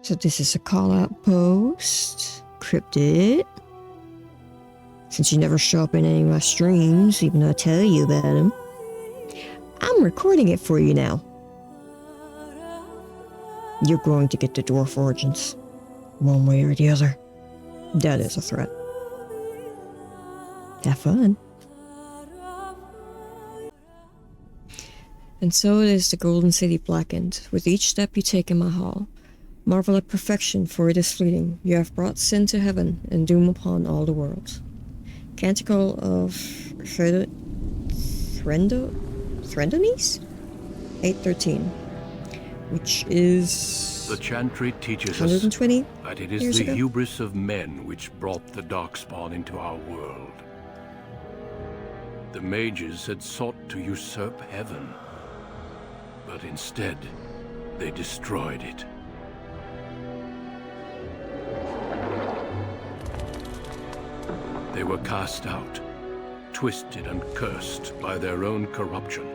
So this is a call-out post. Cryptid. Since you never show up in any of my streams, even though I tell you about them, I'm recording it for you now. You're going to get the dwarf origins, one way or the other. That is a threat. Have fun. And so it is the Golden City blackened, with each step you take in my hall. Marvel at perfection, for it is fleeting. You have brought sin to heaven, and doom upon all the world. Canticle of Threndonis? 813. Which is... The chantry teaches 120 us that it is the hubris of men which brought the darkspawn into our world. The mages had sought to usurp heaven, but instead they destroyed it. They were cast out, twisted and cursed by their own corruption.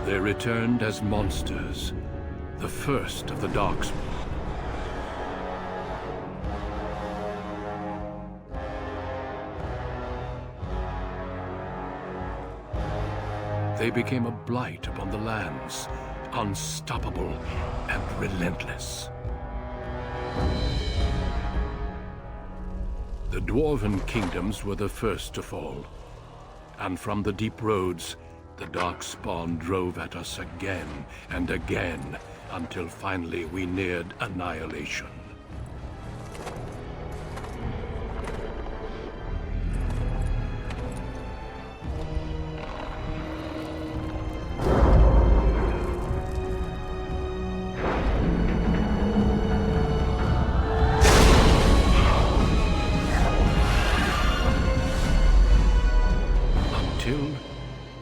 They returned as monsters, the first of the darkspawn. They became a blight upon the lands, unstoppable and relentless. The dwarven kingdoms were the first to fall, and from the deep roads, the darkspawn drove at us again and again, until finally we neared annihilation.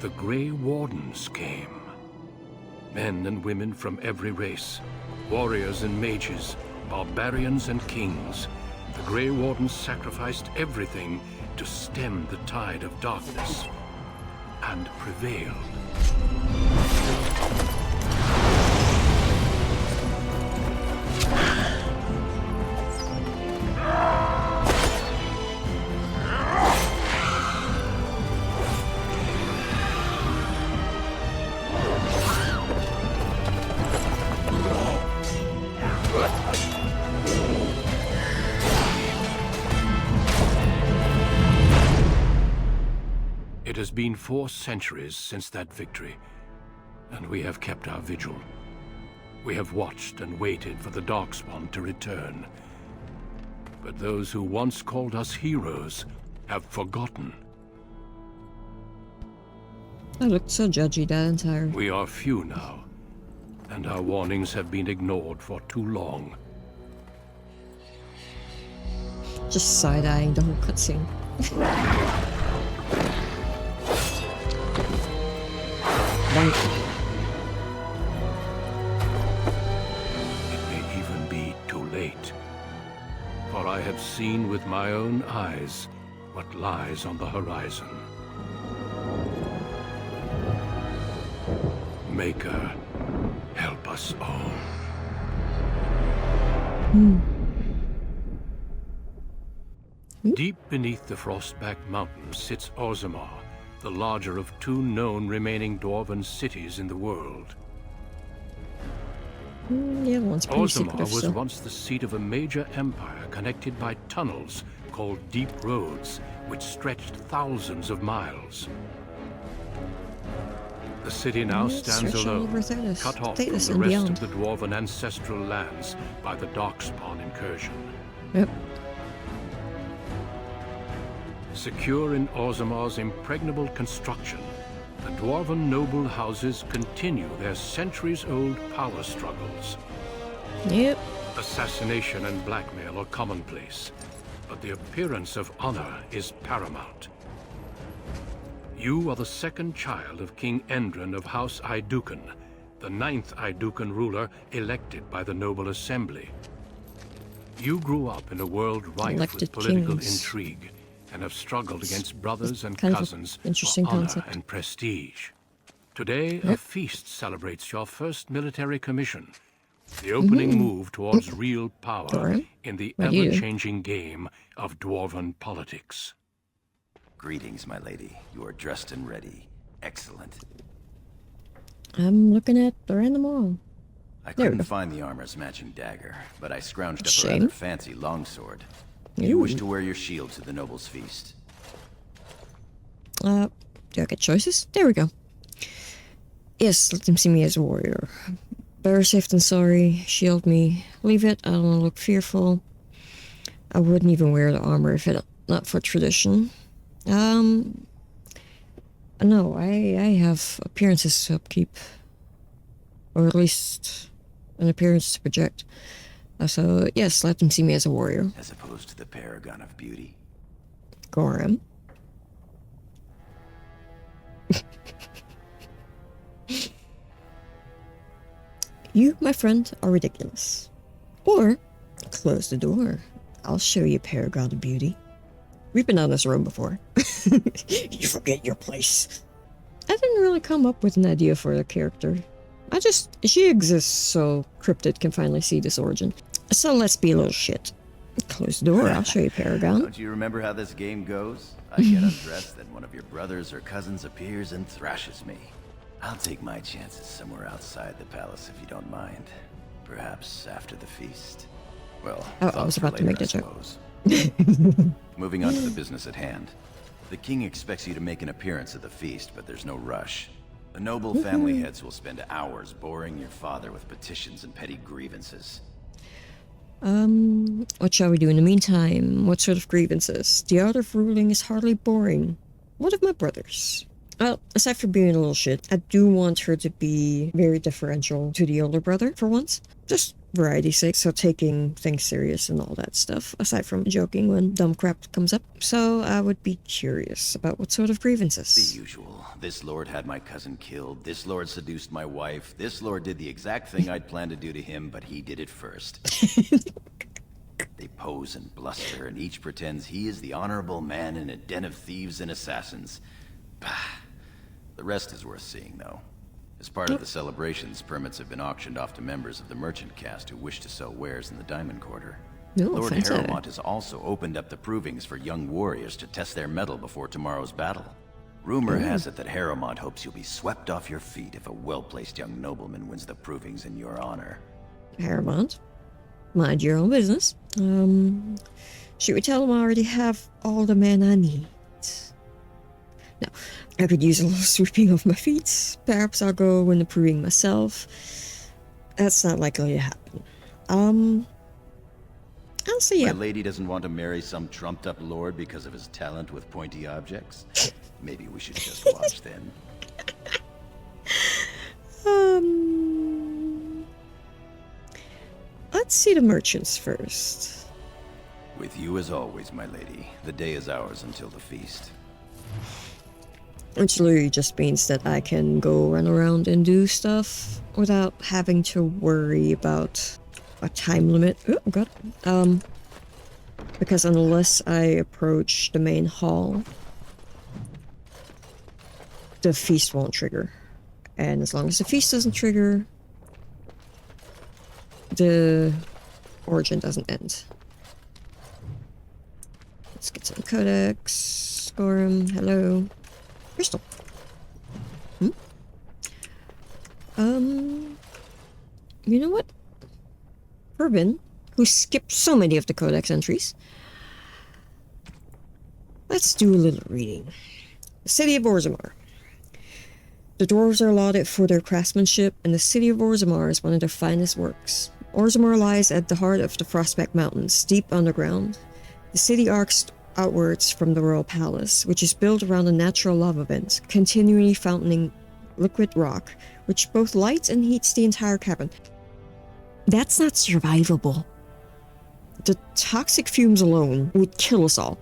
The Grey Wardens came. Men and women from every race, warriors and mages, barbarians and kings. The Grey Wardens sacrificed everything to stem the tide of darkness, and prevailed. It has been 4 centuries since that victory, and we have kept our vigil. We have watched and waited for the darkspawn to return. But those who once called us heroes have forgotten. I looked so judgy that entire... We are few now, and our warnings have been ignored for too long. Just side-eyeing the whole cutscene. It may even be too late, for I have seen with my own eyes what lies on the horizon. Maker, help us all. Deep beneath the Frostback Mountains sits Orzammar, the larger of 2 known remaining dwarven cities in the world. Yeah, Orzammar was once the seat of a major empire connected by tunnels called deep roads, which stretched thousands of miles. The city now stands alone, cut off from the rest of the dwarven ancestral lands by the darkspawn incursion. Yep. Secure in Orzammar's impregnable construction, the dwarven noble houses continue their centuries-old power struggles. Yep. Assassination and blackmail are commonplace, but the appearance of honor is paramount. You are the 2nd child of King Endron of House Aeducan, the 9th Aeducan ruler elected by the noble assembly. You grew up in a world rife with political intrigue, and have struggled against brothers and cousins for honor and prestige. Today, a feast celebrates your first military commission. The opening move towards real power Gorim, in the what do you do? ever-changing game of dwarven politics. Greetings, my lady. You are dressed and ready. Excellent. I'm looking at the random wall. I There we couldn't go. find the armor's matching dagger, but I scrounged up a Shame. rather fancy longsword. Do you wish to wear your shield to the noble's feast? Do I get choices? There we go. Yes, let them see me as a warrior. Better safe than sorry. Shield me. Leave it. I don't want to look fearful. I wouldn't even wear the armor if it not for tradition. No, I have appearances to upkeep. Or at least an appearance to project. So, yes, let them see me as a warrior. As opposed to the Paragon of Beauty? Gorim. You, my friend, are ridiculous. Or, close the door. I'll show you Paragon of Beauty. We've been down this road before. You forget your place. I didn't really come up with an idea for the character. She exists so Cryptid can finally see this origin. So let's be a little shit. Close the door, I'll show you Paragon. Don't you remember how this game goes? I get undressed, then one of your brothers or cousins appears and thrashes me. I'll take my chances somewhere outside the palace if you don't mind. Perhaps after the feast. Well, Oh, I was about to make that joke. Moving on to the business at hand. The king expects you to make an appearance at the feast, but there's no rush. The noble family heads will spend hours boring your father with petitions and petty grievances. What shall we do in the meantime? What sort of grievances? The art of ruling is hardly boring. What of my brothers? Well, aside from being a little shit, I do want her to be very differential to the older brother, for once. Just variety's sake, so taking things serious and all that stuff, aside from joking when dumb crap comes up. So I would be curious about what sort of grievances. The usual. This lord had my cousin killed, this lord seduced my wife, this lord did the exact thing I'd planned to do to him, but he did it first. They pose and bluster, and each pretends he is the honorable man in a den of thieves and assassins. Bah. The rest is worth seeing, though. As part of the celebrations, permits have been auctioned off to members of the merchant caste who wish to sell wares in the Diamond Quarter. No, Lord fancy. Harrowmont has also opened up the provings for young warriors to test their mettle before tomorrow's battle. Rumor has it that Harrowmont hopes you'll be swept off your feet if a well-placed young nobleman wins the provings in your honor. Paramount, mind your own business. Should we tell him I already have all the men I need? No, I could use a little sweeping of my feet. Perhaps I'll go win the proving myself. That's not likely to happen. I'll say yeah. My lady doesn't want to marry some trumped-up lord because of his talent with pointy objects. Maybe we should just watch then. Let's see the merchants first. With you as always, my lady. The day is ours until the feast. Which literally just means that I can go run around and do stuff without having to worry about a time limit. Oh, God. Because unless I approach the main hall, the feast won't trigger. And as long as the feast doesn't trigger, the origin doesn't end. Let's get some codex. Gorim, hello. Crystal. You know what? Urban, who skipped so many of the codex entries. Let's do a little reading. The city of Orzammar. The dwarves are lauded for their craftsmanship, and the city of Orzammar is one of their finest works. Orzammar lies at the heart of the Frostback Mountains, deep underground. The city arcs outwards from the royal palace, which is built around a natural lava vent, continually fountaining liquid rock, which both lights and heats the entire cavern. That's not survivable. The toxic fumes alone would kill us all.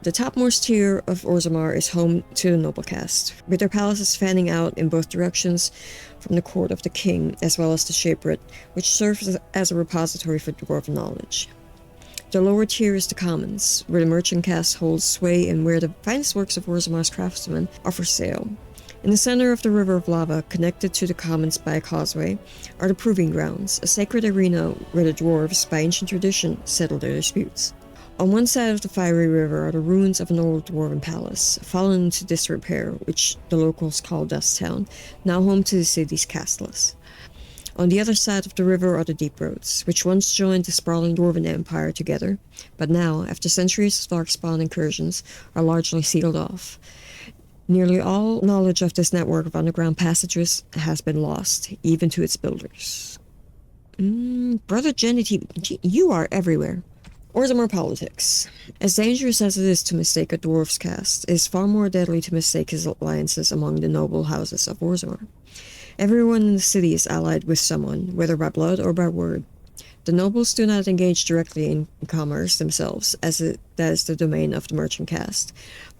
The topmost tier of Orzammar is home to the noble caste, with their palaces fanning out in both directions from the court of the king, as well as the Shaperate, which serves as a repository for dwarven knowledge. The lower tier is the commons, where the merchant caste holds sway and where the finest works of Orzammar's craftsmen are for sale. In the center of the river of lava, connected to the commons by a causeway, are the Proving Grounds, a sacred arena where the dwarves, by ancient tradition, settle their disputes. On one side of the fiery river are the ruins of an old dwarven palace, fallen into disrepair, which the locals call Dust Town, now home to the city's castless. On the other side of the river are the Deep Roads, which once joined the sprawling dwarven empire together, but now, after centuries of darkspawn incursions, are largely sealed off. Nearly all knowledge of this network of underground passages has been lost, even to its builders. Brother Genity, you are everywhere. Orzammar politics. As dangerous as it is to mistake a dwarf's caste, it is far more deadly to mistake his alliances among the noble houses of Orzammar. Everyone in the city is allied with someone, whether by blood or by word. The nobles do not engage directly in commerce themselves, as that is the domain of the merchant caste,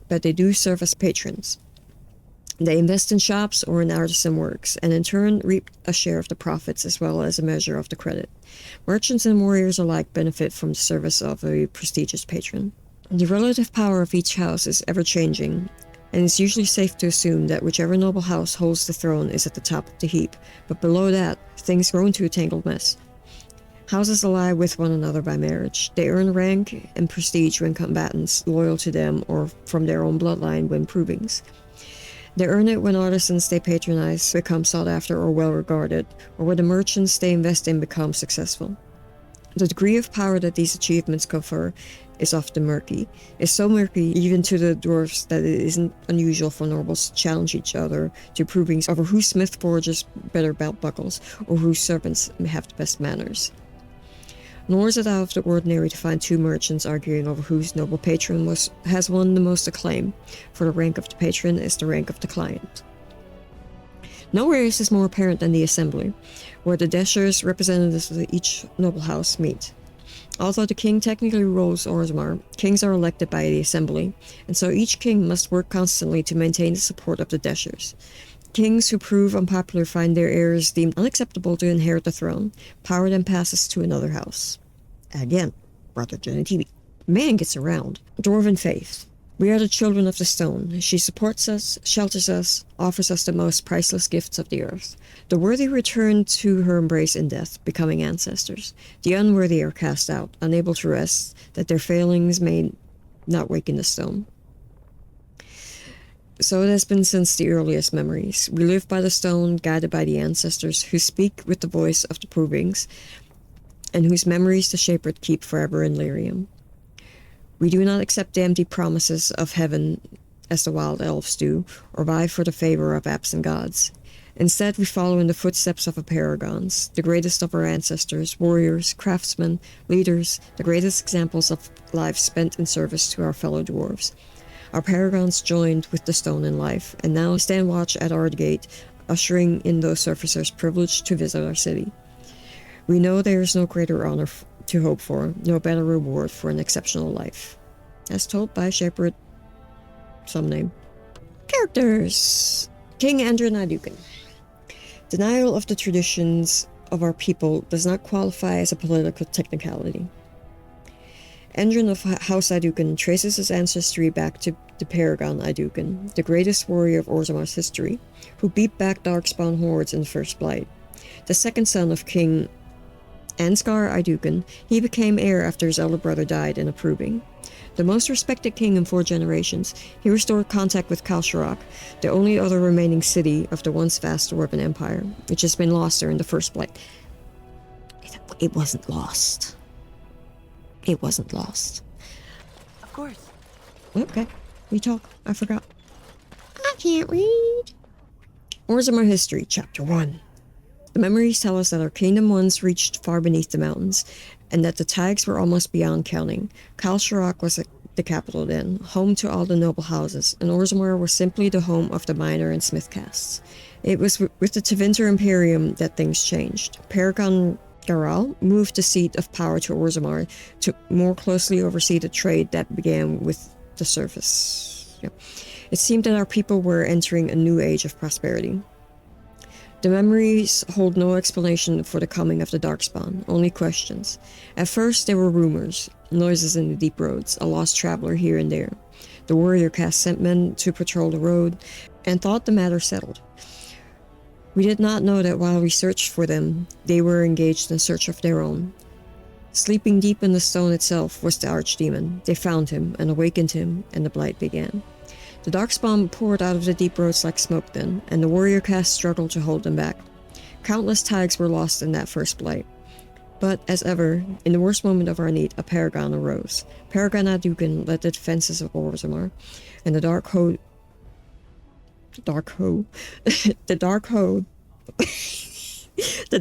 but they do serve as patrons. They invest in shops or in artisan works, and in turn reap a share of the profits as well as a measure of the credit. Merchants and warriors alike benefit from the service of a prestigious patron. The relative power of each house is ever-changing, and it's usually safe to assume that whichever noble house holds the throne is at the top of the heap, but below that, things grow into a tangled mess. Houses ally with one another by marriage. They earn rank and prestige when combatants loyal to them or from their own bloodline win provings. They earn it when artisans they patronize become sought after or well regarded, or when the merchants they invest in become successful. The degree of power that these achievements confer is often murky. It's so murky even to the dwarfs that it isn't unusual for nobles to challenge each other to provings over whose smith forges better belt buckles or whose servants have the best manners. Nor is it out of the ordinary to find two merchants arguing over whose noble patron has won the most acclaim, for the rank of the patron is the rank of the client. Nowhere is this more apparent than the assembly, where the dashers, representatives of each noble house, meet. Although the king technically rules Orzammar, kings are elected by the assembly, and so each king must work constantly to maintain the support of the dashers. Kings who prove unpopular find their heirs deemed unacceptable to inherit the throne. Power then passes to another house. Again, Brother Genity. Man gets around. Dwarven faith. We are the children of the stone. She supports us, shelters us, offers us the most priceless gifts of the earth. The worthy return to her embrace in death, becoming ancestors. The unworthy are cast out, unable to rest, that their failings may not waken the stone. So it has been since the earliest memories. We live by the stone, guided by the ancestors, who speak with the voice of the provings, and whose memories the Shaper keep forever in lyrium. We do not accept the empty promises of heaven as the wild elves do, or vie for the favor of absent gods. Instead, we follow in the footsteps of the Paragons, the greatest of our ancestors, warriors, craftsmen, leaders, the greatest examples of lives spent in service to our fellow dwarves. Our Paragons joined with the stone in life, and now stand watch at our gate, ushering in those surfacers privileged to visit our city. We know there is no greater honor to hope for, no better reward for an exceptional life. As told by Shepherd, some name. Characters! King Endrin Aeducan. Denial of the traditions of our people does not qualify as a political technicality. Endrin of House Aeducan traces his ancestry back to the Paragon Aeducan, the greatest warrior of Orzammar's history, who beat back darkspawn hordes in the First Blight. The second son of King Ansgar Aeducan, he became heir after his elder brother died in a proving. The most respected king in 4 generations, he restored contact with Kalsharak, the only other remaining city of the once vast Dwarven Empire, which has been lost during the First Blight. It wasn't lost. It wasn't lost. Of course. Okay, we talk. I forgot. I can't read. Orzammar History, Chapter 1. The memories tell us that our kingdom once reached far beneath the mountains, and that the tags were almost beyond counting. Kalsharak was the capital then, home to all the noble houses, and Orzammar was simply the home of the miner and smith castes. It was with the Tevinter Imperium that things changed. Paragon Garal moved the seat of power to Orzammar to more closely oversee the trade that began with the surface. It seemed that our people were entering a new age of prosperity. The memories hold no explanation for the coming of the Darkspawn, only questions. At first there were rumors, noises in the deep roads, a lost traveler here and there. The warrior caste sent men to patrol the road, and thought the matter settled. We did not know that while we searched for them, they were engaged in search of their own. Sleeping deep in the stone itself was the archdemon. They found him and awakened him, and the blight began. The darkspawn poured out of the deep roads like smoke then, and the warrior caste struggled to hold them back. Countless tags were lost in that first blight. But, as ever, in the worst moment of our need, a paragon arose. Paragon Aeducan led the defenses of Orzammar, and the Dark Horde... the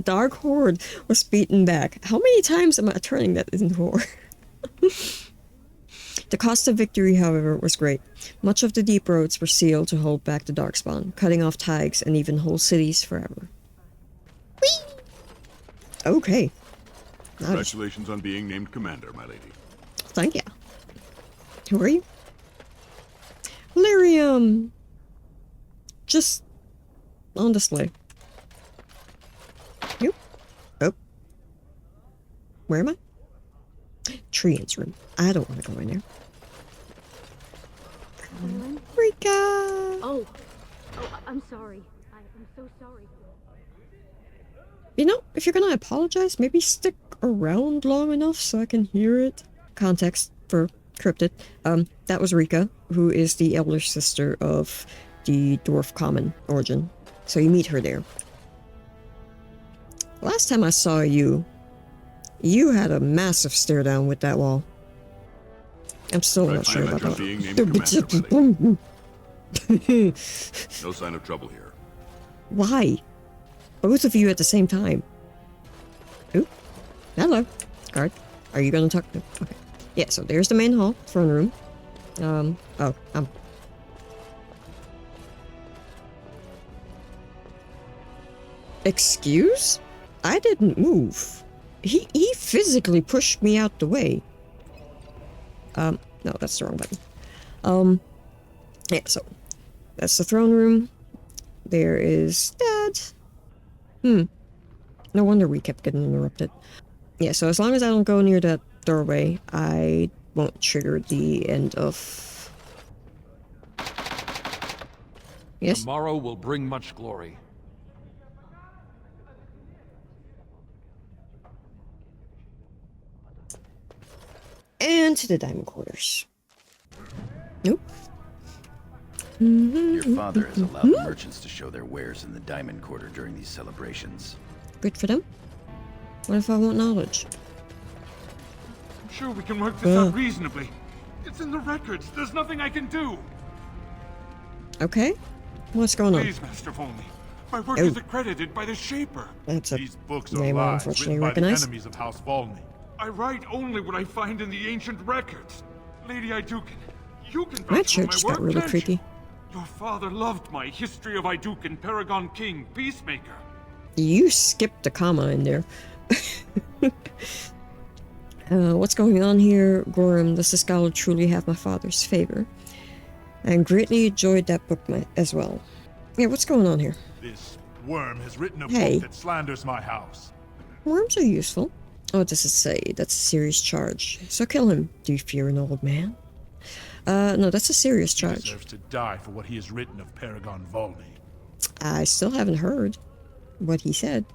Dark Horde was beaten back. How many times am I turning that into horde? The cost of victory, however, was great. Much of the deep roads were sealed to hold back the darkspawn, cutting off tags and even whole cities forever. Whee! Okay. Congratulations on being named commander, my lady. Thank you. Who are you? Lyrium! Just on display. You? Oh. Where am I? Trian's room. I don't want to go in there. Rika! Oh, I'm sorry. I'm so sorry. You know, if you're gonna apologize, maybe stick around long enough so I can hear it. Context for Cryptid. That was Rika, who is the elder sister of the Dwarf common origin. So you meet her there. Last time I saw you, you had a massive stare down with that wall. I'm still not sure about that. Being named commander, my lady. No sign of trouble here. Why? Both of you at the same time. Ooh. Hello. Guard. Are you gonna talk to... Okay. Yeah, so there's the main hall, throne room. Excuse? I didn't move. He physically pushed me out the way. No, that's the wrong button. Yeah, so that's the throne room. There is that. No wonder we kept getting interrupted. Yeah, so as long as I don't go near that doorway, I won't trigger the end of... Yes? Tomorrow will bring much glory. And to the diamond quarters. Nope. Your father has allowed the merchants to show their wares in the diamond quarter during these celebrations. Good for them. What if I want knowledge? I'm sure we can work this out reasonably. It's in the records. There's nothing I can do. Okay. What's going on? Please, Master Volney. My work is accredited by the Shaper. That's a These books are name I lies unfortunately written by the recognize. enemies of House Volney. I write only what I find in the ancient records. Lady Aeducan, you can My vouch for church my got work, really can't creepy. you? Your father loved my History of Aeducan, Paragon King, Peacemaker. You skipped a comma in there. What's going on here? Gorim, does the scholar truly have my father's favor? I greatly enjoyed that book as well. Yeah, what's going on here? This worm has written a Hey. book that slanders my house. Worms are useful. Oh, what does it say? That's a serious charge. So kill him. Do you fear an old man? No, that's a serious He charge. deserves to die for what he has written of Paragon Volney. I still haven't heard what he said.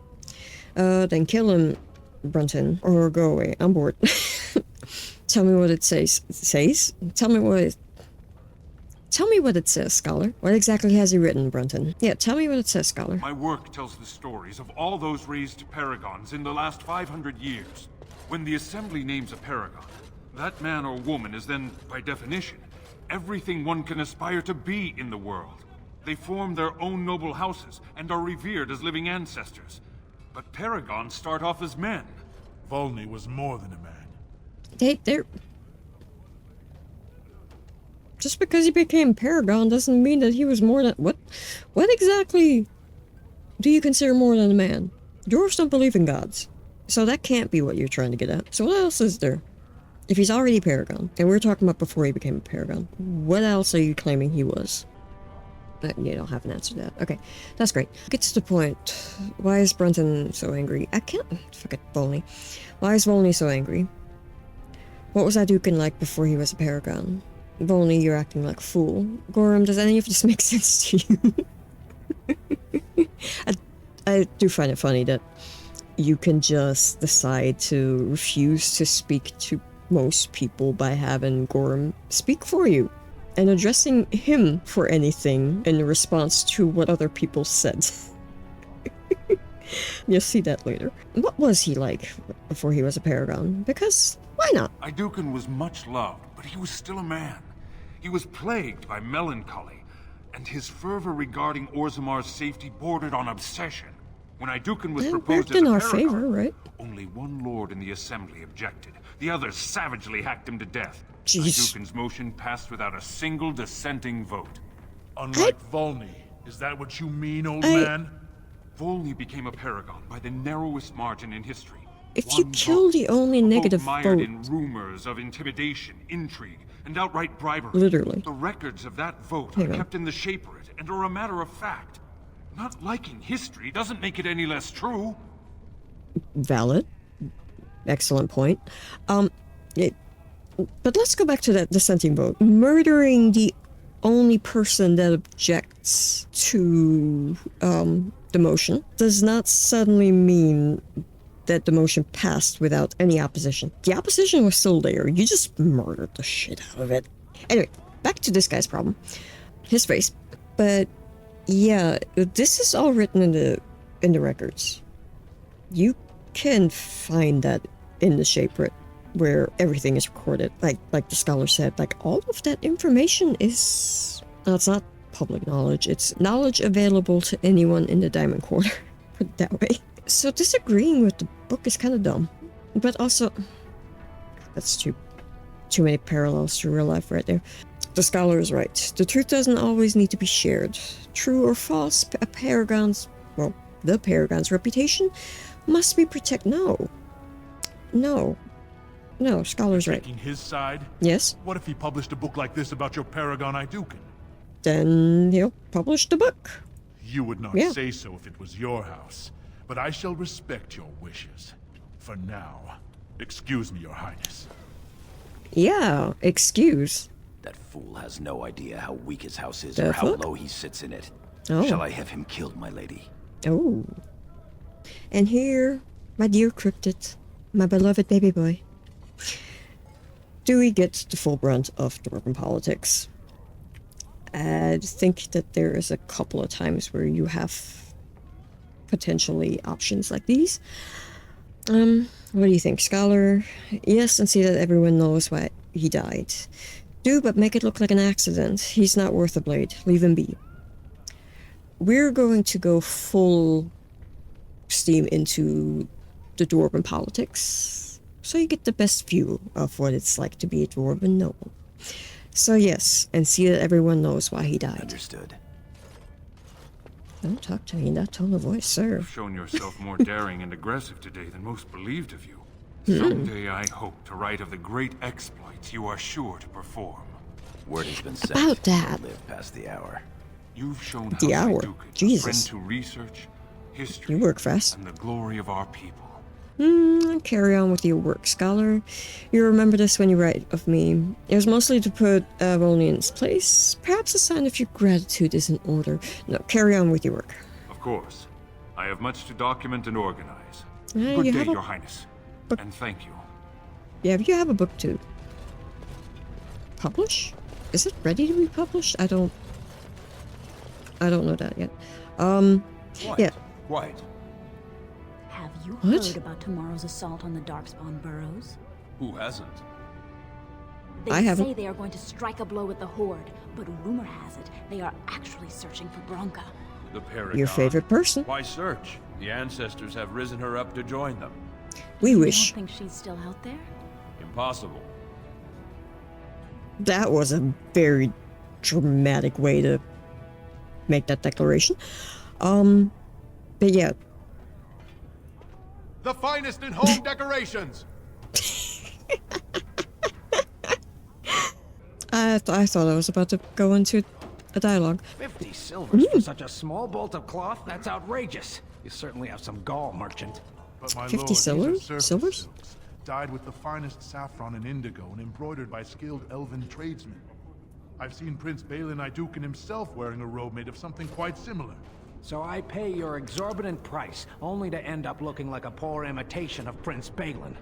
Then kill him, Brunton, or go away. I'm bored. Tell me what it says. Tell me what it says, scholar. What exactly has he written, Brunton? Yeah, tell me what it says, scholar. My work tells the stories of all those raised paragons in the last 500 years. When the Assembly names a paragon, that man or woman is then, by definition, everything one can aspire to be in the world. They form their own noble houses and are revered as living ancestors. But paragons start off as men. Volney was more than a man. They're... Just because he became Paragon doesn't mean that he was more than... What exactly do you consider more than a man? Dwarves don't believe in gods. So that can't be what you're trying to get at. So what else is there? If he's already Paragon, and we're talking about before he became a Paragon, what else are you claiming he was? You don't have an answer to that. Okay, that's great. Get to the point. Why is Brunton so angry? I can't... Fuck it, Volney. Why is Volney so angry? What was Aeducan like before he was a Paragon? Volney, you're acting like a fool. Gorim, does any of this make sense to you? I do find it funny that you can just decide to refuse to speak to most people by having Gorim speak for you and addressing him for anything in response to what other people said. You'll see that later. What was he like before he was a Paragon? Because why not? Aeducan was much loved, but he was still a man. He was plagued by melancholy, and his fervor regarding Orzammar's safety bordered on obsession. When Aeducan was proposed as a in our Paragon, favor, right? only one lord in the assembly objected. The others savagely hacked him to death. Jeez. Aeducan's motion passed without a single dissenting vote. Unlike Volney. Is that what you mean, old man? Volney became a Paragon by the narrowest margin in history. If you One kill vote. the only A negative mired vote, in rumors of intimidation, intrigue, and outright bribery. literally. The records of that vote Hang are on. kept in the Shaperate and are a matter of fact. Not liking history doesn't make it any less true. Valid. Excellent point. But let's go back to that dissenting vote. Murdering the only person that objects to the motion does not suddenly mean that the motion passed without any opposition. The opposition was still there. You just murdered the shit out of it. Anyway, back to this guy's problem. His face. But yeah, this is all written in the records. You can find that in the Shaperate, where everything is recorded. Like the scholar said, like all of that information is... No, it's not public knowledge. It's knowledge available to anyone in the Diamond Quarter. Put it that way. So disagreeing with the book is kind of dumb. But also... That's too many parallels to real life right there. The scholar is right. The truth doesn't always need to be shared. True or false, the Paragon's reputation must be protected. No, scholar's right. Taking his side? Yes? What if he published a book like this about your Paragon Aeducan? Then he'll publish the book. You would not Yeah. say so if it was your house, but I shall respect your wishes. For now, excuse me, Your Highness. Yeah, excuse. That fool has no idea how weak his house is The or how fuck? low he sits in it. Oh. Shall I have him killed, my lady? Oh. And here, my dear cryptid, my beloved baby boy, do we get the full brunt of Dwarven politics? I think that there is a couple of times where you have potentially options like these. What do you think, Scholar? Yes, and see that everyone knows why he died. Do, but make it look like an accident. He's not worth a blade. Leave him be. We're going to go full steam into the Dwarven politics, so you get the best view of what it's like to be a Dwarven noble. So yes, and see that everyone knows why he died. Understood. Don't talk to me in that tone of voice, sir. You've shown yourself more daring and aggressive today than most believed of you. Someday I hope to write of the great exploits you are sure to perform. Word has been sent. About that. Live past the hour. You've shown The House hour. Aeducan a friend Jesus. to research, history, You work fast. and the glory of our people. Carry on with your work, Scholar. You remember this when you write of me. It was mostly to put Volney in its place. Perhaps a sign of your gratitude is in order. No, carry on with your work. Of course. I have much to document and organize. You Good day, have a Your Highness. book- And thank you. Yeah, you have a book to publish? Is it ready to be published? I don't know that yet. Quiet. Yeah. Quiet. Have you What? heard about tomorrow's assault on the Darkspawn burrows? Who hasn't? They I haven't. say they are going to strike a blow at the Horde, but rumor has it they are actually searching for Bronca. The Paragon. Your favorite person. Why search? The ancestors have risen her up to join them. We You wish. don't think she's still out there? Impossible. That was a very dramatic way to make that declaration. But yeah, The finest in home decorations! I thought I was about to go into a dialogue. 50 silvers for such a small bolt of cloth? That's outrageous. You certainly have some gall, merchant. But my 50 lord, these are silvers? surface Silvers? silks, dyed with the finest saffron and indigo and embroidered by skilled elven tradesmen. I've seen Prince Balin Aeducan himself wearing a robe made of something quite similar. So I pay your exorbitant price, only to end up looking like a poor imitation of Prince Balin.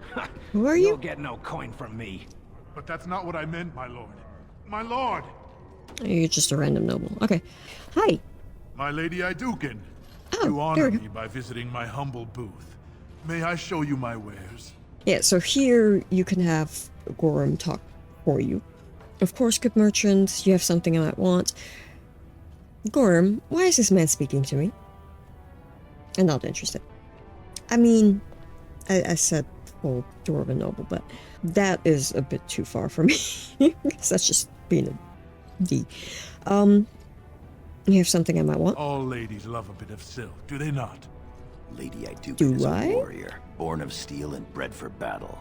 Who are you? You'll get no coin from me. But that's not what I meant, my lord. My lord! You're just a random noble. Okay. Hi. My lady Aeducan. Oh, You there honor we go. me by visiting my humble booth. May I show you my wares? Yeah, so here you can have Gorim talk for you. Of course, good merchant, you have something I might want. Gorim, why is this man speaking to me? I'm not interested. I mean, I said full dwarven noble, but that is a bit too far for me. Because that's just being a D. You have something I might want? All ladies love a bit of silk, do they not? Lady Aeducan Do is I? a warrior, born of steel and bred for battle.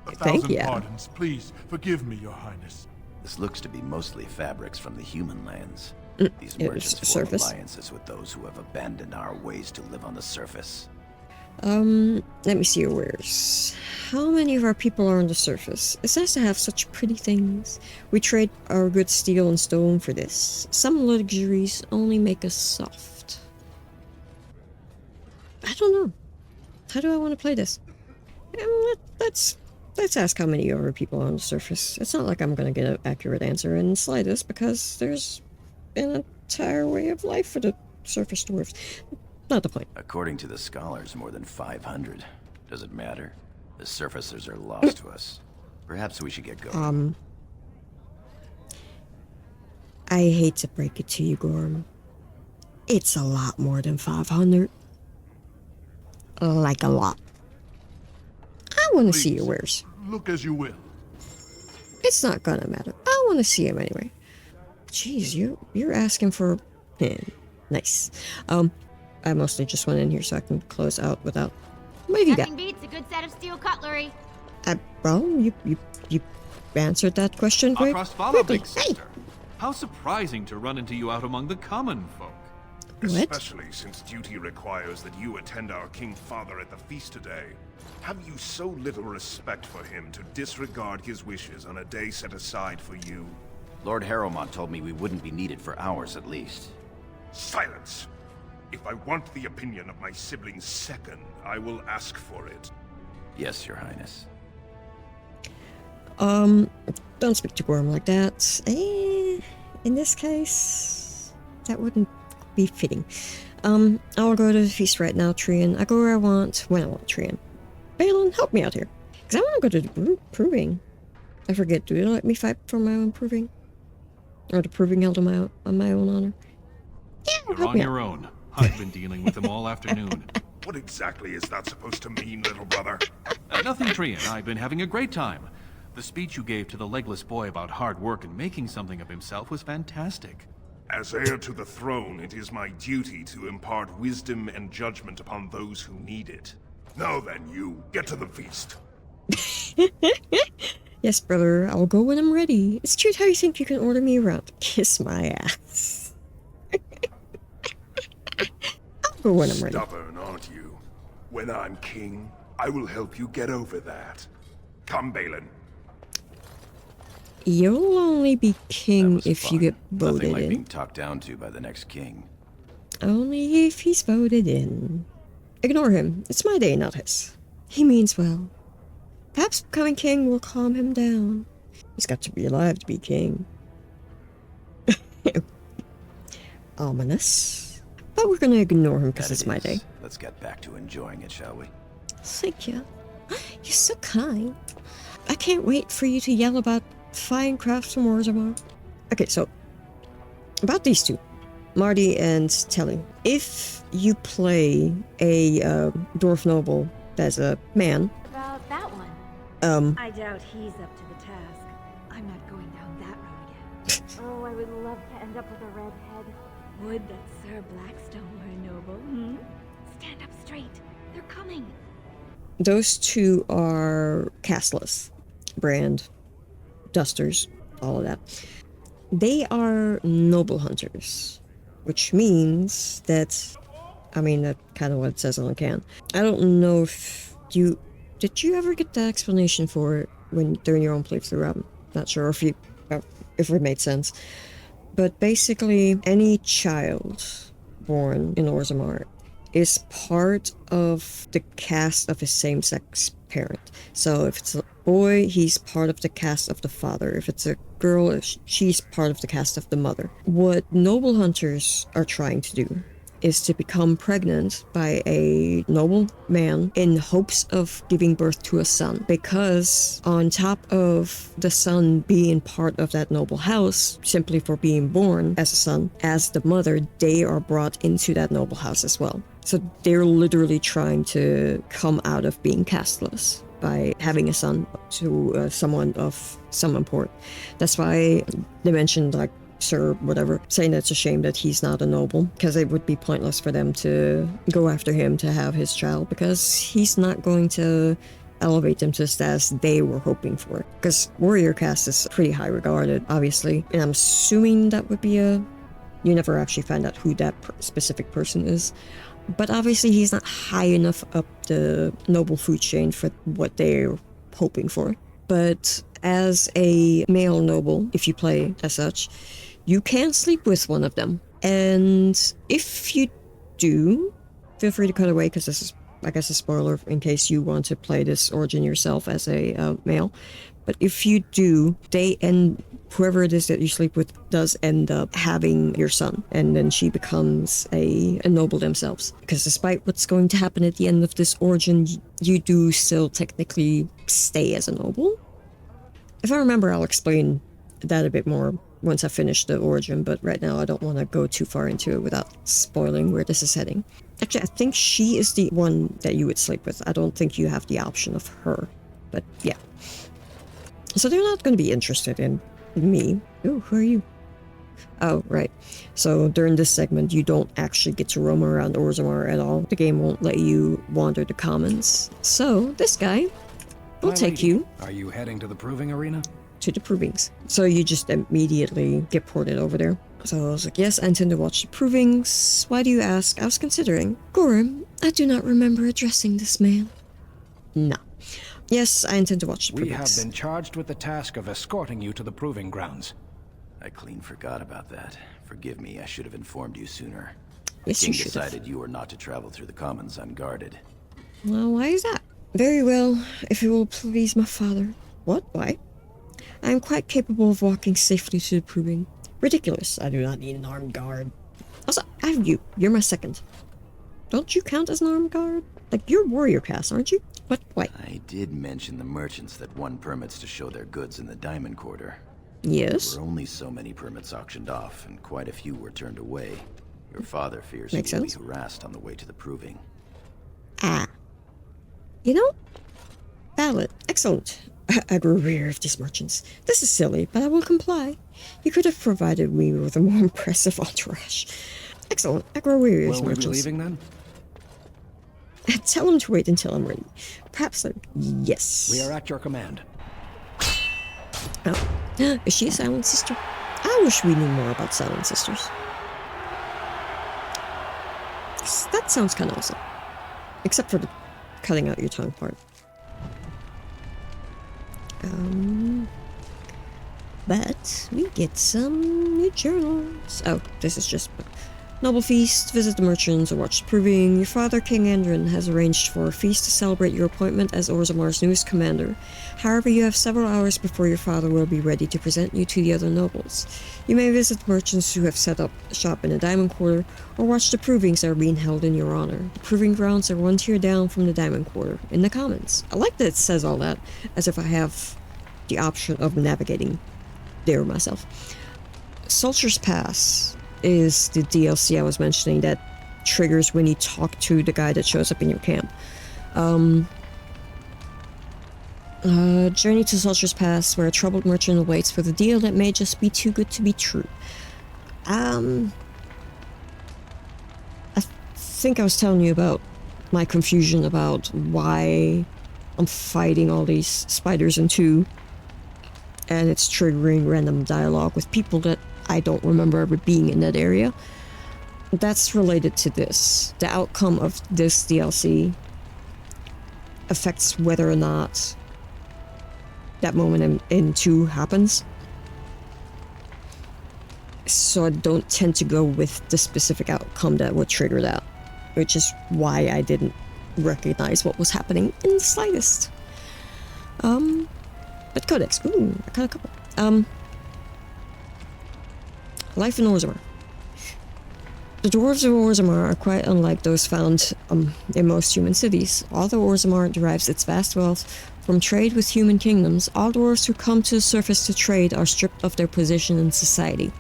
A Thank thousand you. pardons, please forgive me, your highness. This looks to be mostly fabrics from the human lands. These it was merchants form surface. alliances with those who have abandoned our ways to live on the surface. Let me see your wares. How many of our people are on the surface? It's nice to have such pretty things. We trade our good steel and stone for this. Some luxuries only make us soft. I don't know. How do I want to play this? Let's ask how many of our people are on the surface. It's not like I'm gonna get an accurate answer in the slightest, because there's an entire way of life for the surface dwarves. Not the point. According to the scholars, more than 500. Does it matter? The surfacers are lost to us. Perhaps we should get going. I hate to break it to you, Gorim. It's a lot more than 500. Like a lot. I want to see your wares. Look as you will. It's not gonna matter. I want to see him anyway. Jeez, you're asking for... nice. I mostly just went in here so I can close out without... What have you got? Nothing beats a good set of steel cutlery. Well, you answered that question Our very follow, quickly. big sister. How surprising to run into you out among the common folk. What? Especially since duty requires that you attend our King Father at the feast today. Have you so little respect for him to disregard his wishes on a day set aside for you? Lord Harrowmont told me we wouldn't be needed for hours at least. Silence! If I want the opinion of my sibling's second, I will ask for it. Yes, your highness. Don't speak to Gorim like that. In this case, that wouldn't be fitting. I'll go to the feast right now, Trian. I go where I want, when I want, Trian. Balin, help me out here. Because I want to go to the proving. I forget, do they let me fight for my own proving? Or the proving held on my own honor? Yeah, You're help on me your out. own. I've been dealing with them all afternoon. What exactly is that supposed to mean, little brother? Nothing, Trian. I've been having a great time. The speech you gave to the legless boy about hard work and making something of himself was fantastic. As heir to the throne, it is my duty to impart wisdom and judgment upon those who need it. Now then, you, get to the feast. Yes, brother, I'll go when I'm ready. It's cute how you think you can order me around. Kiss my ass. I'll go when I'm ready. Stubborn, aren't you? When I'm king, I will help you get over that. Come, Balin. You'll only be king That was if you fun. get Nothing voted like in. being talked down to by the next king. Only if he's voted in. Ignore him. It's my day, not his. He means well. Perhaps becoming king will calm him down. He's got to be alive to be king. Ominous. But we're gonna ignore him because That it's it my is. day. Let's get back to enjoying it, shall we? Thank you. You're so kind. I can't wait for you to yell about fine crafts from Orzammar. Okay, so about these two, Marty and Telly. If you play a dwarf noble as a man, About that one. I doubt he's up to the task. I'm not going down that road again. Oh, I would love to end up with a red head. Would that Sir Blackstone were a noble, hmm? Stand up straight. They're coming. those two are castless. Brand, dusters, all of that. They are noble hunters, which means that, I mean, that's kind of what it says on the can. I don't know if did you ever get the explanation for it during your own playthrough? I'm not sure if you if it made sense. But basically, any child born in Orzammar is part of the cast of his same-sex parent. So if it's a boy, he's part of the cast of the father. If it's a girl, she's part of the cast of the mother. What noble hunters are trying to do is to become pregnant by a noble man in hopes of giving birth to a son. Because on top of the son being part of that noble house, simply for being born as a son, as the mother, they are brought into that noble house as well. So they're literally trying to come out of being castless by having a son to someone of some import. That's why they mentioned, like, Sir whatever, saying it's a shame that he's not a noble, because it would be pointless for them to go after him to have his child, because he's not going to elevate them to the status they were hoping for. Because warrior caste is pretty high regarded, obviously, and I'm assuming that would be you never actually find out who that specific person is. But obviously he's not high enough up the noble food chain for what they're hoping for. But as a male noble, if you play as such, you can sleep with one of them. And if you do, feel free to cut away, because this is, I guess, a spoiler in case you want to play this origin yourself as a male. But if you do, whoever it is that you sleep with does end up having your son, and then she becomes a noble themselves. Because despite what's going to happen at the end of this origin, you do still technically stay as a noble. If I remember, I'll explain that a bit more once I finish the origin, but right now I don't want to go too far into it without spoiling where this is heading. Actually, I think she is the one that you would sleep with. I don't think you have the option of her, but yeah. So they're not going to be interested in me. Oh, who are you? Oh, right. So during this segment, you don't actually get to roam around Orzammar at all. The game won't let you wander the commons. So this guy will take you. Are you heading to the proving arena? To the provings. So you just immediately get ported over there. So I was like, yes, I intend to watch the provings. Why do you ask? I was considering. Gorim, I do not remember addressing this man. No. Yes, I intend to watch the provings. We have been charged with the task of escorting you to the proving grounds. I clean forgot about that. Forgive me, I should have informed you sooner. Yes, the king you should have. decided you were not to travel through the commons unguarded. Well, why is that? Very well, if it will please my father. What? Why? I am quite capable of walking safely to the proving. Ridiculous. I do not need an armed guard. Also, I have you. You're my second. Don't you count as an armed guard? Like, you're warrior caste, aren't you? What? Why? I did mention the merchants that won permits to show their goods in the Diamond Quarter. Yes. There were only so many permits auctioned off, and quite a few were turned away. Your father fears Makes he will be sense. harassed on the way to the proving. Ah. You know? Valid. Excellent. I grew weary of these merchants. This is silly, but I will comply. You could have provided me with a more impressive entourage. Excellent. I grow weary of these merchants. Will we be leaving then? Tell him to wait until I'm ready. Perhaps yes. We are at your command. Oh. Is she a Silent Sister? I wish we knew more about Silent Sisters. That sounds kind of awesome. Except for the cutting out your tongue part. But we get some new journals. Oh, this is just Noble Feast, visit the merchants, or watch the proving. Your father, King Endrin, has arranged for a feast to celebrate your appointment as Orzammar's newest commander. However, you have several hours before your father will be ready to present you to the other nobles. You may visit merchants who have set up shop in the Diamond Quarter, or watch the provings that are being held in your honor. The proving grounds are one tier down from the Diamond Quarter, in the Commons. I like that it says all that, as if I have the option of navigating there myself. Soldier's Pass is the DLC I was mentioning that triggers when you talk to the guy that shows up in your camp. Journey to Soldier's Pass, where a troubled merchant awaits for the deal that may just be too good to be true. I think I was telling you about my confusion about why I'm fighting all these spiders in 2, and it's triggering random dialogue with people that I don't remember ever being in that area. That's related to this. The outcome of this DLC affects whether or not that moment in 2 happens. so I don't tend to go with the specific outcome that would trigger that, which is why I didn't recognize what was happening in the slightest. But Codex, ooh, I got a couple. Life in Orzammar. The dwarves of Orzammar are quite unlike those found in most human cities. Although Orzammar derives its vast wealth from trade with human kingdoms, all dwarves who come to the surface to trade are stripped of their position in society.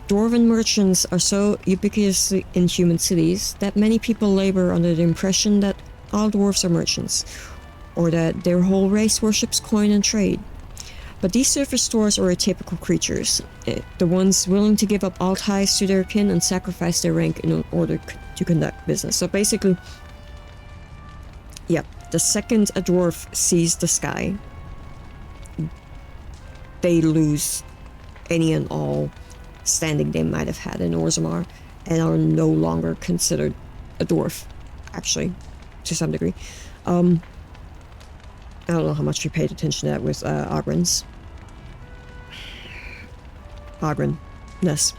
Dwarven merchants are so ubiquitous in human cities that many people labor under the impression that all dwarves are merchants, or that their whole race worships coin and trade. But these surface dwarves are atypical creatures, the ones willing to give up all ties to their kin and sacrifice their rank in order to conduct business. So basically, yep, the second a dwarf sees the sky, they lose any and all standing they might have had in Orzammar and are no longer considered a dwarf, actually, to some degree. I don't know how much you paid attention to that with Ogrins. Ogren-ness.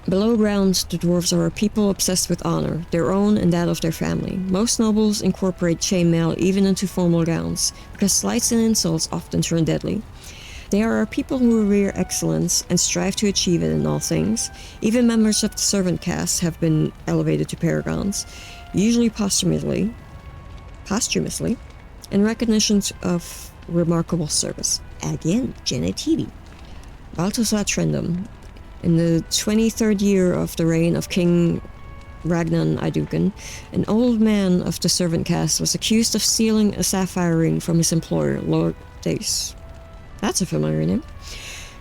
Below ground, the dwarves are a people obsessed with honor, their own and that of their family. Most nobles incorporate chainmail even into formal gowns, because slights and insults often turn deadly. They are a people who revere excellence and strive to achieve it in all things. Even members of the servant caste have been elevated to paragons, usually posthumously, in recognition of remarkable service. Again, genitative. Balthasar Trendum. In the 23rd year of the reign of King Ragnan Aeducan, an old man of the servant caste was accused of stealing a sapphire ring from his employer, Lord Dace. That's a familiar name.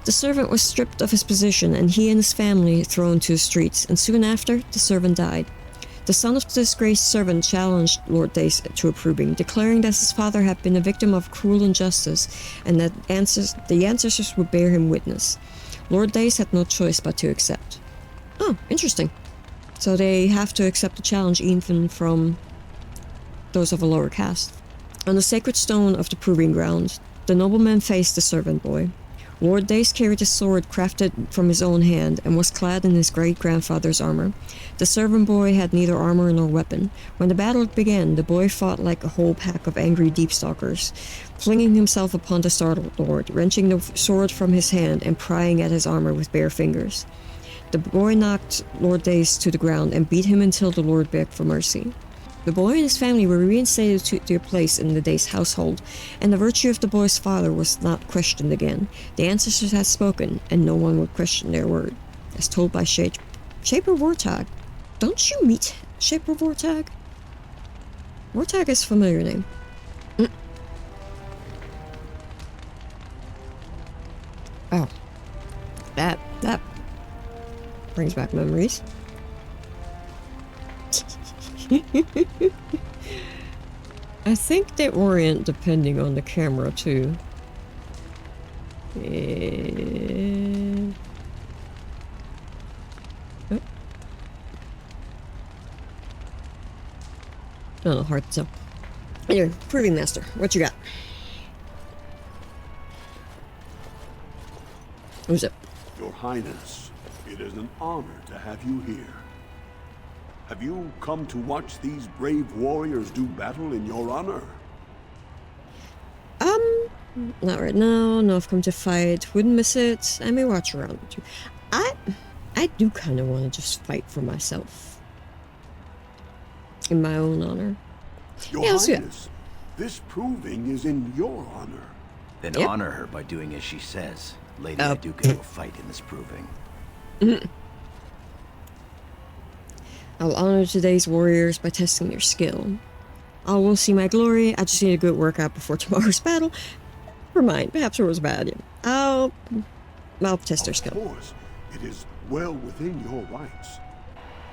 The servant was stripped of his position, and he and his family thrown to the streets, and soon after, the servant died. The son of the disgraced servant challenged Lord Dace to a proving, declaring that his father had been a victim of cruel injustice, and that the ancestors would bear him witness. Lord Dace had no choice but to accept. Oh, interesting. So they have to accept the challenge even from those of a lower caste. On the sacred stone of the proving ground, the nobleman faced the servant boy. Lord Dace carried a sword crafted from his own hand and was clad in his great-grandfather's armor. The servant boy had neither armor nor weapon. When the battle began, the boy fought like a whole pack of angry deepstalkers, flinging himself upon the startled lord, wrenching the sword from his hand and prying at his armor with bare fingers. The boy knocked Lord Dace to the ground and beat him until the lord begged for mercy. The boy and his family were reinstated to their place in the Dace household, and the virtue of the boy's father was not questioned again. The ancestors had spoken, and no one would question their word, as told by Shaper Vortag. Don't you meet Shaper Vortag? Vortag is a familiar name. Oh. That brings back memories. I think they orient depending on the camera too. Oh. Oh, hard to tell. Anyway, Proving Master, what you got? Who's it? Your Highness, it is an honor to have you here. Have you come to watch these brave warriors do battle in your honor? Not right now. No, I've come to fight. Wouldn't miss it. I may watch around too. I do kind of want to just fight for myself. In my own honor. Your Highness, this proving is in your honor. Then honor her by doing as she says. Lady Aeducan will fight in this proving. I'll honor today's warriors by testing their skill. All will see my glory. I just need a good workout before tomorrow's battle. Never mind. Perhaps it was bad. I'll test their skill. Of course, it is well within your rights.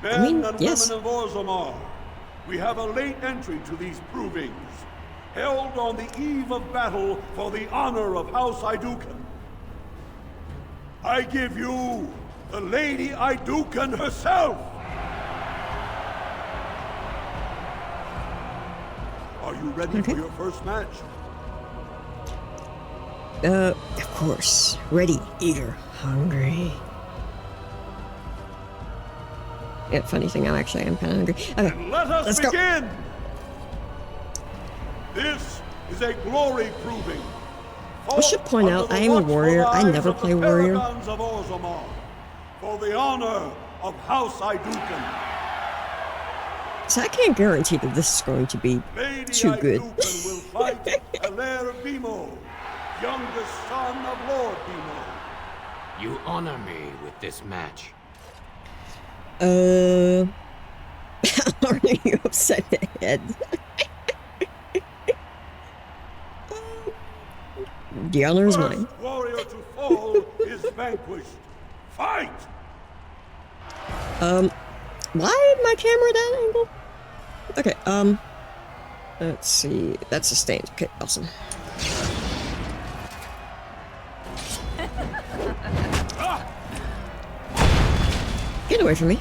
Men and yes. women of Orzammar, we have a late entry to these provings, held on the eve of battle for the honor of House Aeducan. I give you the Lady Aeducan herself! Are you ready for your first match? course. Ready, eager, hungry. Yeah, funny thing, I actually am kind of hungry. Okay, And let us let's begin! go. This is a glory proving. I should point out, I am a warrior. I never play warrior. Paragons of Orzammar, for the honor of House Aeducan. So I can't guarantee that this is going to be Lady too good. Aeducan will fight Alair Bimo, youngest son of Lord Bimo. You honor me with this match. Aren't you upset the head? The honor is mine. First warrior to fall is vanquished. Fight! Why my camera at that angle? Okay, let's see. That's sustained. Okay, awesome. Get away from me.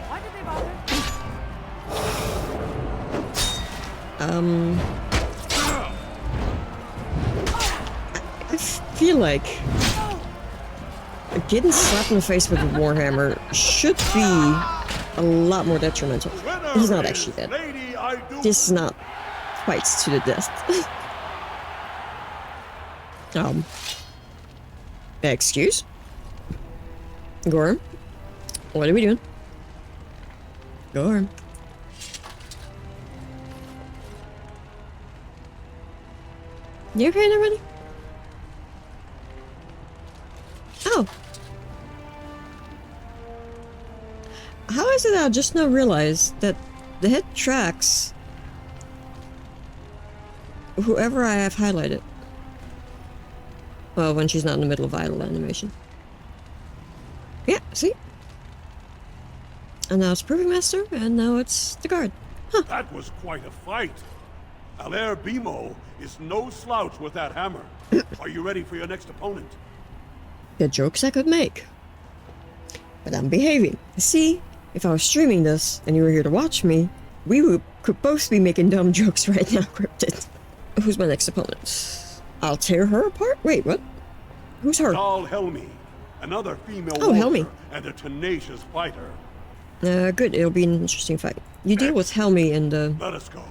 Why did they bother? I feel like getting slapped in the face with a warhammer should be a lot more detrimental. He's not actually dead. This is not fights to the death. Excuse? Gorim? What are we doing? Gorim. You okay, everybody? Oh. How is it that I just now realized that the head tracks whoever I have highlighted? Well, when she's not in the middle of idle animation. Yeah, see? And now it's Proving Master, and now it's the guard. Huh. That was quite a fight. Alair Bimo is no slouch with that hammer. Are you ready for your next opponent? The jokes I could make. But I'm behaving. See, if I was streaming this, and you were here to watch me, could both be making dumb jokes right now, Cryptid. Who's my next opponent? I'll tear her apart? Wait, what? Who's her? Dal Helmi, another female Oh, Helmi. and a tenacious fighter. Good, it'll be an interesting fight. You deal with Helmi and, Let us go.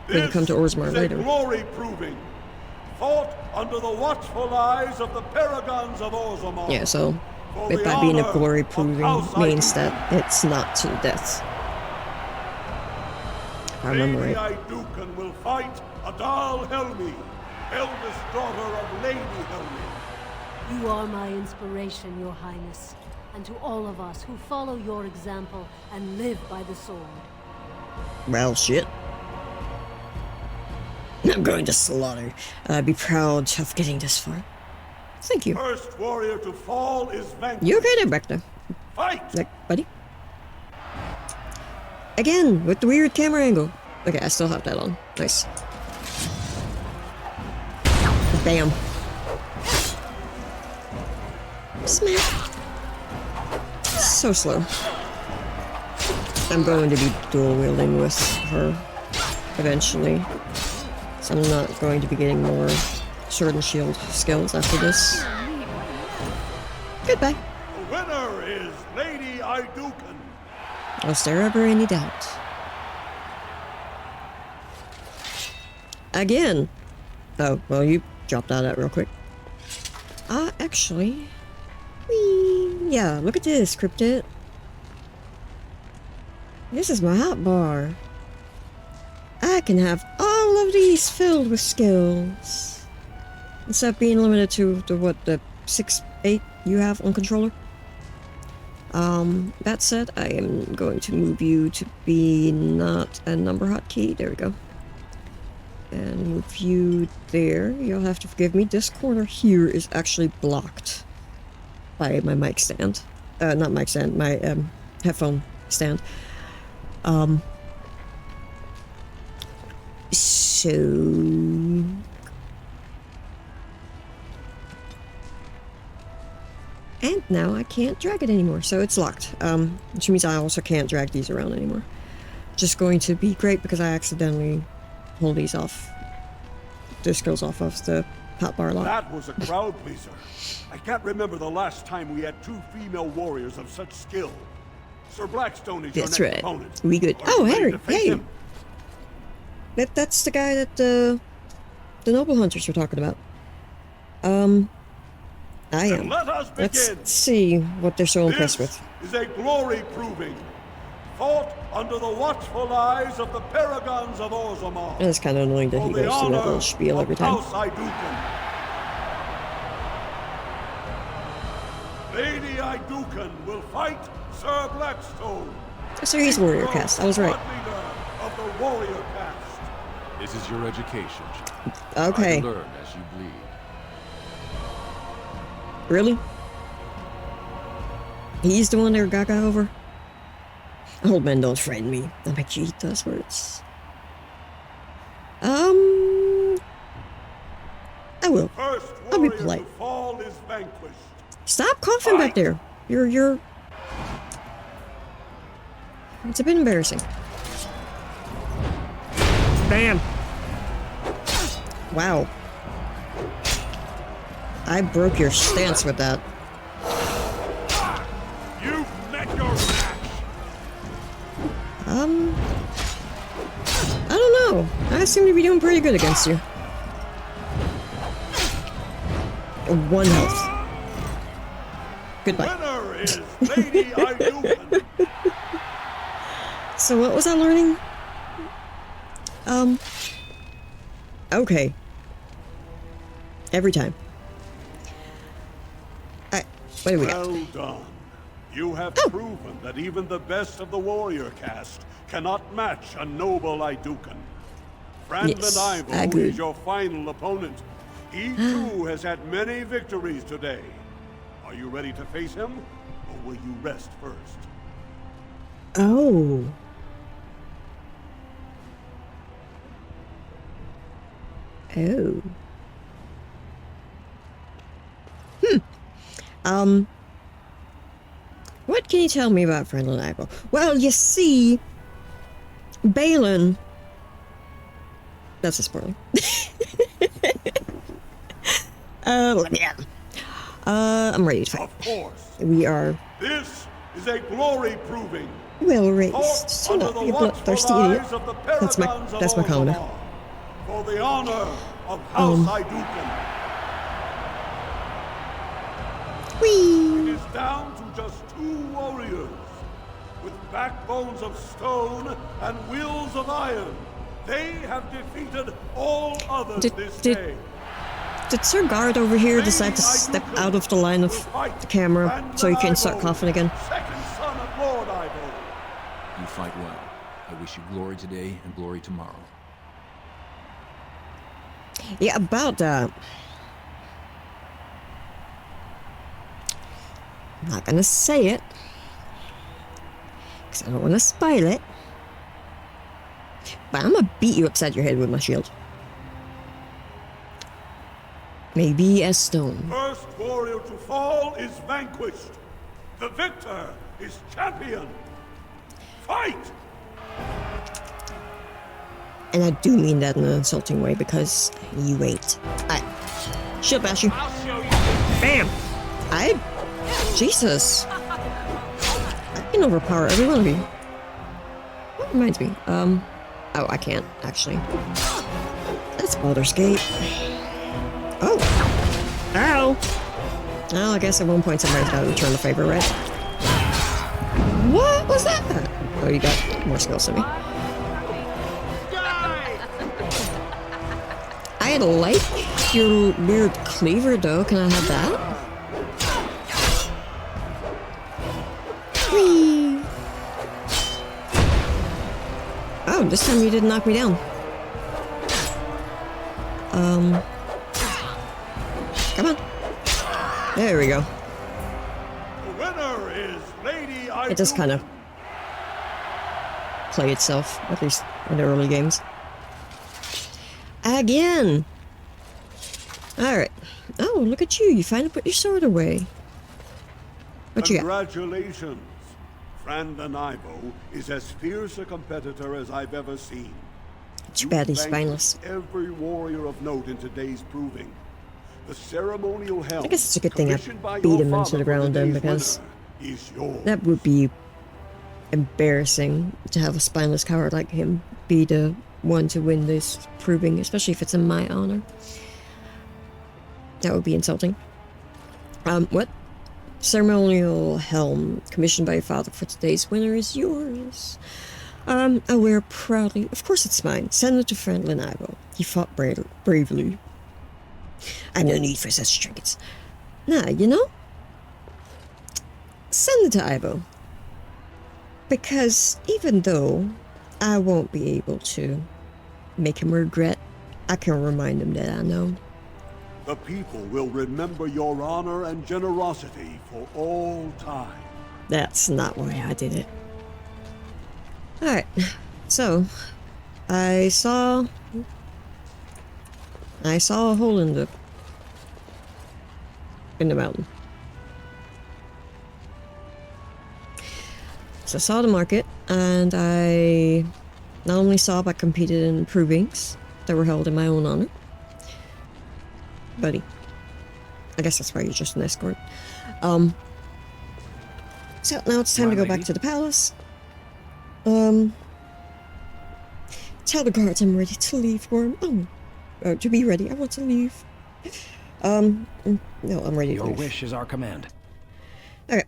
when you come to Orzammar This is later. a glory proving. Fought under the watchful eyes of the Paragons of Orzammar. Yeah, so For it the by being a honor glory of proving House means Aeducan. that it's not to the death. If I remember Lady right. Aeducan will fight Adal Helmi, eldest daughter of Lady Helmi. You are my inspiration, Your Highness, and to all of us who follow your example and live by the sword. Well, shit. I'm going to slaughter. I'd be proud of getting this far. Thank you. First warrior to fall is vanquished. You okay there, back there? Fight! Like, buddy? Again, with the weird camera angle. Okay, I still have that on. Nice. Bam. Smack. So slow. I'm going to be dual wielding with her eventually. So I'm not going to be getting more sword and shield skills after this. Goodbye. The winner is Lady Aeducan. Was there ever any doubt? Again. Oh, well, you dropped out of that real quick. Actually... Yeah, look at this, Cryptid. This is my hotbar. I can have all of these filled with skills. Instead of being limited to the 6-8 you have on controller. That said, I am going to move you to be not a number hotkey. There we go. And move you there. You'll have to forgive me. This corner here is actually blocked by my mic stand. Not mic stand, my headphone stand. So... And now I can't drag it anymore, so it's locked. Which means I also can't drag these around anymore. Just going to be great because I accidentally pull these off. The skills off of the pop bar lock. That was a crowd pleaser. I can't remember the last time we had 2 female warriors of such skill. Sir Blackstone is That's your next right. opponent. We good. Are you Oh, ready Henry. to face Hey. him? That's the guy that the noble hunters were talking about. I am. Let us Let's begin. see what they're so impressed with. This is a glory proving. Fought under the watchful eyes of the Paragons of Orzammar. And it's kind of annoying that he For the goes through that honor little spiel every of time. House Aeducan. Lady Aeducan will fight Sir Blackstone. So he's warrior cast. I was right. Leader of the warrior caste. This is your education. Okay. Try to learn as you bleed. Really? He's the one that got over? Old men don't frighten me. I'm like, gee, those words. I will. I'll be polite. Fall is vanquished. Stop coughing back there. You're... It's a bit embarrassing. Bam! Wow. I broke your stance with that. You've met your match. I don't know. I seem to be doing pretty good against you. 1 health. Goodbye. Winner is Lady Aeducan. So what was I learning? Okay. Every time. What do we got? Well done. You have proven that even the best of the warrior caste cannot match a noble Aeducan. Yes, I Ivo agree. is your final opponent. He too has had many victories today. Are you ready to face him, or will you rest first? Oh. Oh. What can you tell me about Friendly Ivo? Well, you see, Balin... That's a spoiler. Let me out. I'm ready to fight. Of course. We are... This is a glory proving. Well raised. Shut up, you bloodthirsty idiot. That's my comment now. For the honor of House Aeducan. Whee! It is down to just 2 warriors. With backbones of stone and wheels of iron. They have defeated all others this day. Did Sir Guard over here decide to step out of the line of the camera so he can start coughing again? Second son of Lord Ivo. You fight well. I wish you glory today and glory tomorrow. Yeah, about that. I'm not gonna say it, because I don't want to spoil it. But I'm gonna beat you upside your head with my shield. Maybe as stone. First warrior to fall is vanquished. The victor is champion. Fight! And I do mean that in an insulting way, because you ain't. Shield bash you. Bam! Jesus. I can overpower every one of you. That reminds me. Oh, I can't, actually. That's Baldur's Gate. Oh. Ow! Well, I guess at one point somebody's gotta return the favor, right? What was that? Oh, you got more skills than me. I like your weird cleaver, though. Can I have that? Whee! Oh, this time you didn't knock me down. Come on. There we go. The winner is Lady Aeducan. It just kind of play itself, at least in the early games. Again! Alright. Oh, look at you. You finally put your sword away. What you got? Congratulations. Brandon Ivo is as fierce a competitor as I've ever seen. Too bad he's spineless. Every warrior of note in today's proving. The ceremonial helm, I guess it's a good thing I commissioned by beat your him into father the for ground then, day's because winner, is yours. that would be embarrassing to have a spineless coward like him be the one to win this proving, especially if it's in my honor. That would be insulting. What? Ceremonial helm, commissioned by your father for today's winner, is yours. I wear it proudly. Of course it's mine. Send it to Franklin Ivo. He fought bravely. I have no need for such trinkets. Nah, you know? Send it to Ivo. Because even though I won't be able to make him regret, I can remind him that I know. The people will remember your honor and generosity for all time. That's not why I did it. Alright, so I saw a hole in the mountain. So I saw the market, and I not only saw, but competed in provings that were held in my own honor. Buddy. I guess that's why you're just an escort. So now it's time to go back to the palace. Tell the guards I'm ready to leave, Gorim. To be ready, I want to leave. No, I'm ready to Your leave. wish is our command. Okay.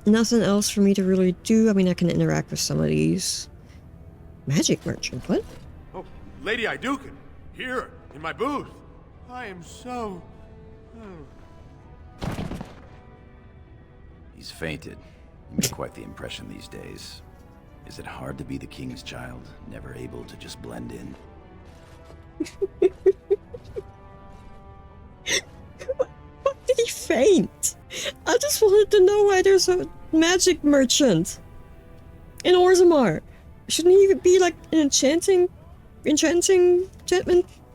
Nothing else for me to really do. I mean, I can interact with some of these. Magic merchant, what? Oh, Lady Aeducan, here, in my booth. I am so... He's fainted. You make quite the impression these days. Is it hard to be the king's child, never able to just blend in? Why did he faint? I just wanted to know why there's a magic merchant in Orzammar. Shouldn't he even be like an enchantment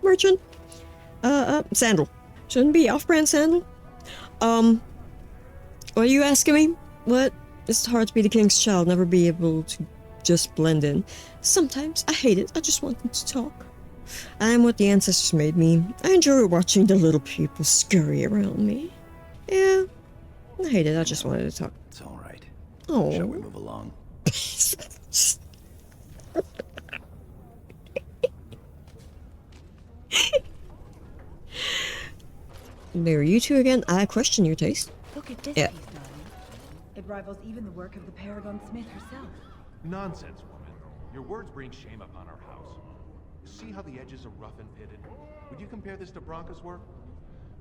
merchant? Sandal. Shouldn't be off-brand sandal? What are you asking me? What? It's hard to be the king's child, never be able to just blend in. Sometimes I hate it. I just want them to talk. I am what the ancestors made me. I enjoy watching the little people scurry around me. Yeah, I hate it. I just wanted to talk. It's all right. Oh. Shall we move along? There are you two again. I question your taste. Look at this Yeah. piece, darling. It rivals even the work of the Paragon Smith herself. Nonsense, woman. Your words bring shame upon our house. See how the edges are rough and pitted? Would you compare this to Bronca's work?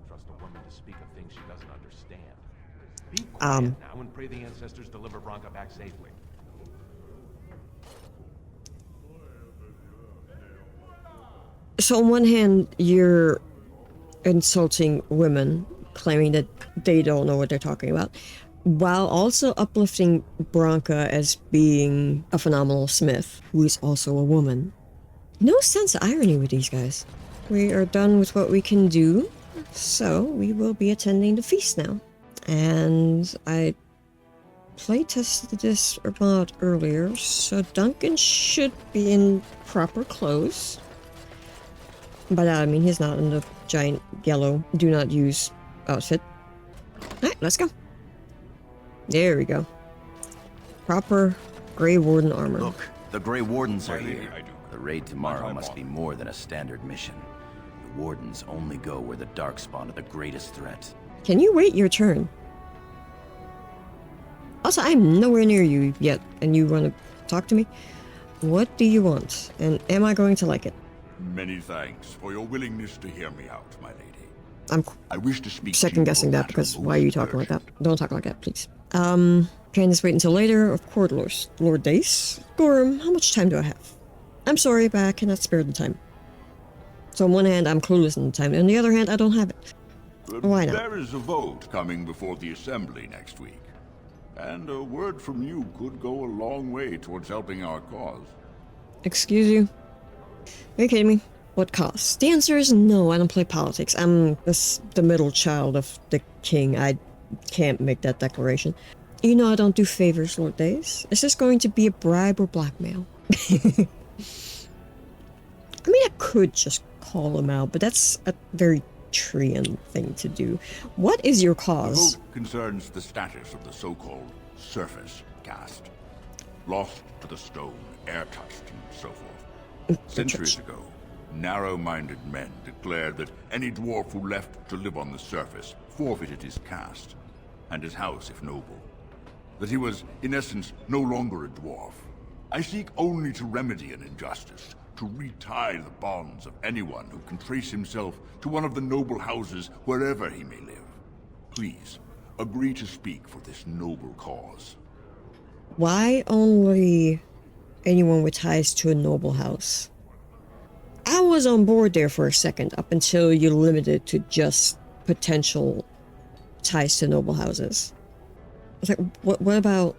Trust a woman to speak of things she doesn't understand. Be quiet now and pray the ancestors deliver Bronca back safely. So on one hand, you're insulting women, claiming that they don't know what they're talking about, while also uplifting Bronca as being a phenomenal smith, who is also a woman. No sense of irony with these guys. We are done with what we can do, so we will be attending the feast now. And I playtested this about earlier, so Duncan should be in proper clothes. By that I mean he's not in the giant yellow do not use outfit. Alright, let's go. There we go. Proper Grey Warden armor. Look, the Grey Wardens are here. The raid tomorrow must be more than a standard mission. The Wardens only go where the Darkspawn are the greatest threat. Can you wait your turn? Also, I'm nowhere near you yet, and you want to talk to me? What do you want? And am I going to like it? Many thanks for your willingness to hear me out, my lady. I wish to speak second guessing that, because why are you talking like that? Don't talk like that, please. Can this wait until later? Of course, Lord Dace. Gorim, how much time do I have? I'm sorry, but I cannot spare the time. So on one hand, I'm clueless on the time, and on the other hand, I don't have it. Why not? There is a vote coming before the Assembly next week. And a word from you could go a long way towards helping our cause. Excuse you? Are you kidding me? What cost? The answer is no, I don't play politics. I'm the middle child of the king. I can't make that declaration. You know I don't do favors, Lord Dace. Is this going to be a bribe or blackmail? I mean, I could just call him out, but that's a very Treant thing to do. What is your The cause? vote concerns the status of the so-called surface caste. Lost to the stone, air-touched, and so forth. Centuries ago, narrow-minded men declared that any dwarf who left to live on the surface forfeited his caste, and his house if noble. That he was, in essence, no longer a dwarf. I seek only to remedy an injustice, to retie the bonds of anyone who can trace himself to one of the noble houses wherever he may live. Please, agree to speak for this noble cause. Why only anyone with ties to a noble house? I was on board there for a second, up until you limited to just potential ties to noble houses. I was like, what about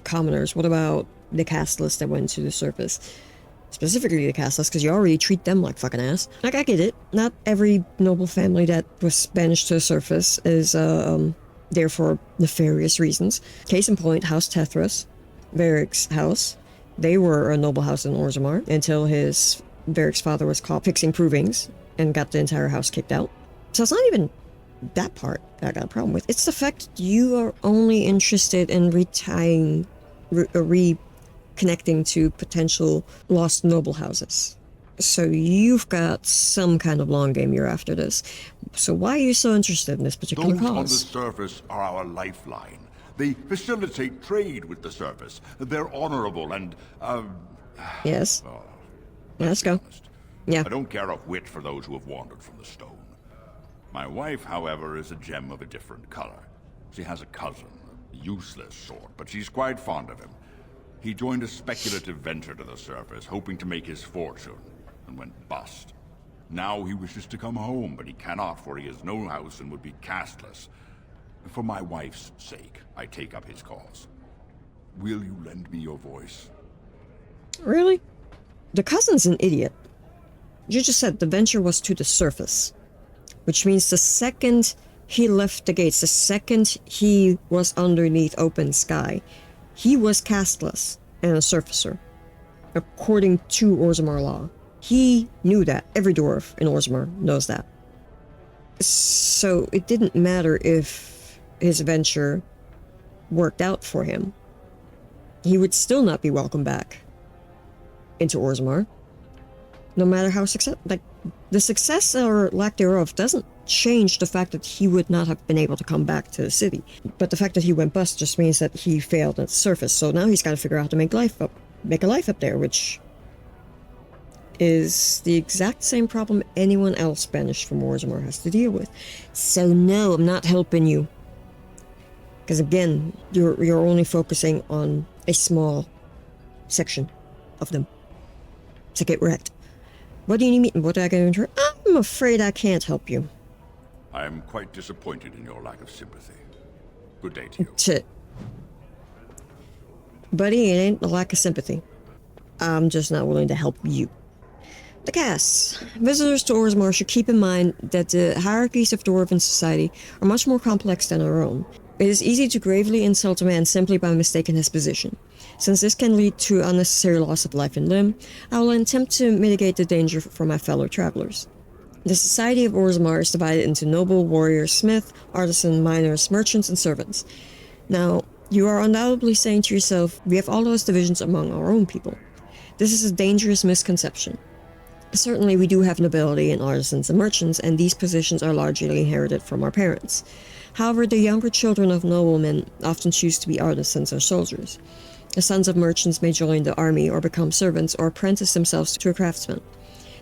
commoners? What about the casteless that went to the surface? Specifically the casteless, because you already treat them like fucking ass. Like, I get it. Not every noble family that was banished to the surface is there for nefarious reasons. Case in point, House Tethras, Varric's house. They were a noble house in Orzammar until Varric's father was caught fixing provings and got the entire house kicked out. So it's not even that part that I got a problem with. It's the fact that you are only interested in reconnecting to potential lost noble houses. So you've got some kind of long game you're after this. So why are you so interested in this particular Those on the cause? surface are our lifeline. They facilitate trade with the surface. They're honorable and, Yes. Yeah, let's go. Yeah. I don't care a whit for those who have wandered from the stone. My wife, however, is a gem of a different color. She has a cousin, a useless sort, but she's quite fond of him. He joined a speculative venture to the surface, hoping to make his fortune, and went bust. Now he wishes to come home, but he cannot, for he has no house and would be casteless. For my wife's sake, I take up his cause. Will you lend me your voice? Really? The cousin's an idiot. You just said the venture was to the surface, which means the second he left the gates, the second he was underneath open sky, he was casteless and a surfacer, according to Orzammar law. He knew that. Every dwarf in Orzammar knows that. So it didn't matter if his venture worked out for him. He would still not be welcome back into Orzammar. No matter how the success or lack thereof doesn't change the fact that he would not have been able to come back to the city. But the fact that he went bust just means that he failed at the surface. So now he's got to figure out how to make a life up there, which is the exact same problem anyone else banished from Orzammar has to deal with. So no, I'm not helping you. Because again, you're only focusing on a small section of them. To get wrecked. What do you need me? What do I get into? I'm afraid I can't help you. I am quite disappointed in your lack of sympathy. Good day to you. Shit. Buddy, it ain't a lack of sympathy. I'm just not willing to help you. The castes. Visitors to Orzammar should keep in mind that the hierarchies of Dwarven society are much more complex than our own. It is easy to gravely insult a man simply by mistaking his position. Since this can lead to unnecessary loss of life and limb, I will attempt to mitigate the danger for my fellow travelers. The society of Orzammar is divided into noble, warrior, smith, artisan, miners, merchants, and servants. Now, you are undoubtedly saying to yourself, we have all those divisions among our own people. This is a dangerous misconception. Certainly, we do have nobility and artisans and merchants, and these positions are largely inherited from our parents. However, the younger children of noblemen often choose to be artisans or soldiers. The sons of merchants may join the army or become servants or apprentice themselves to a craftsman.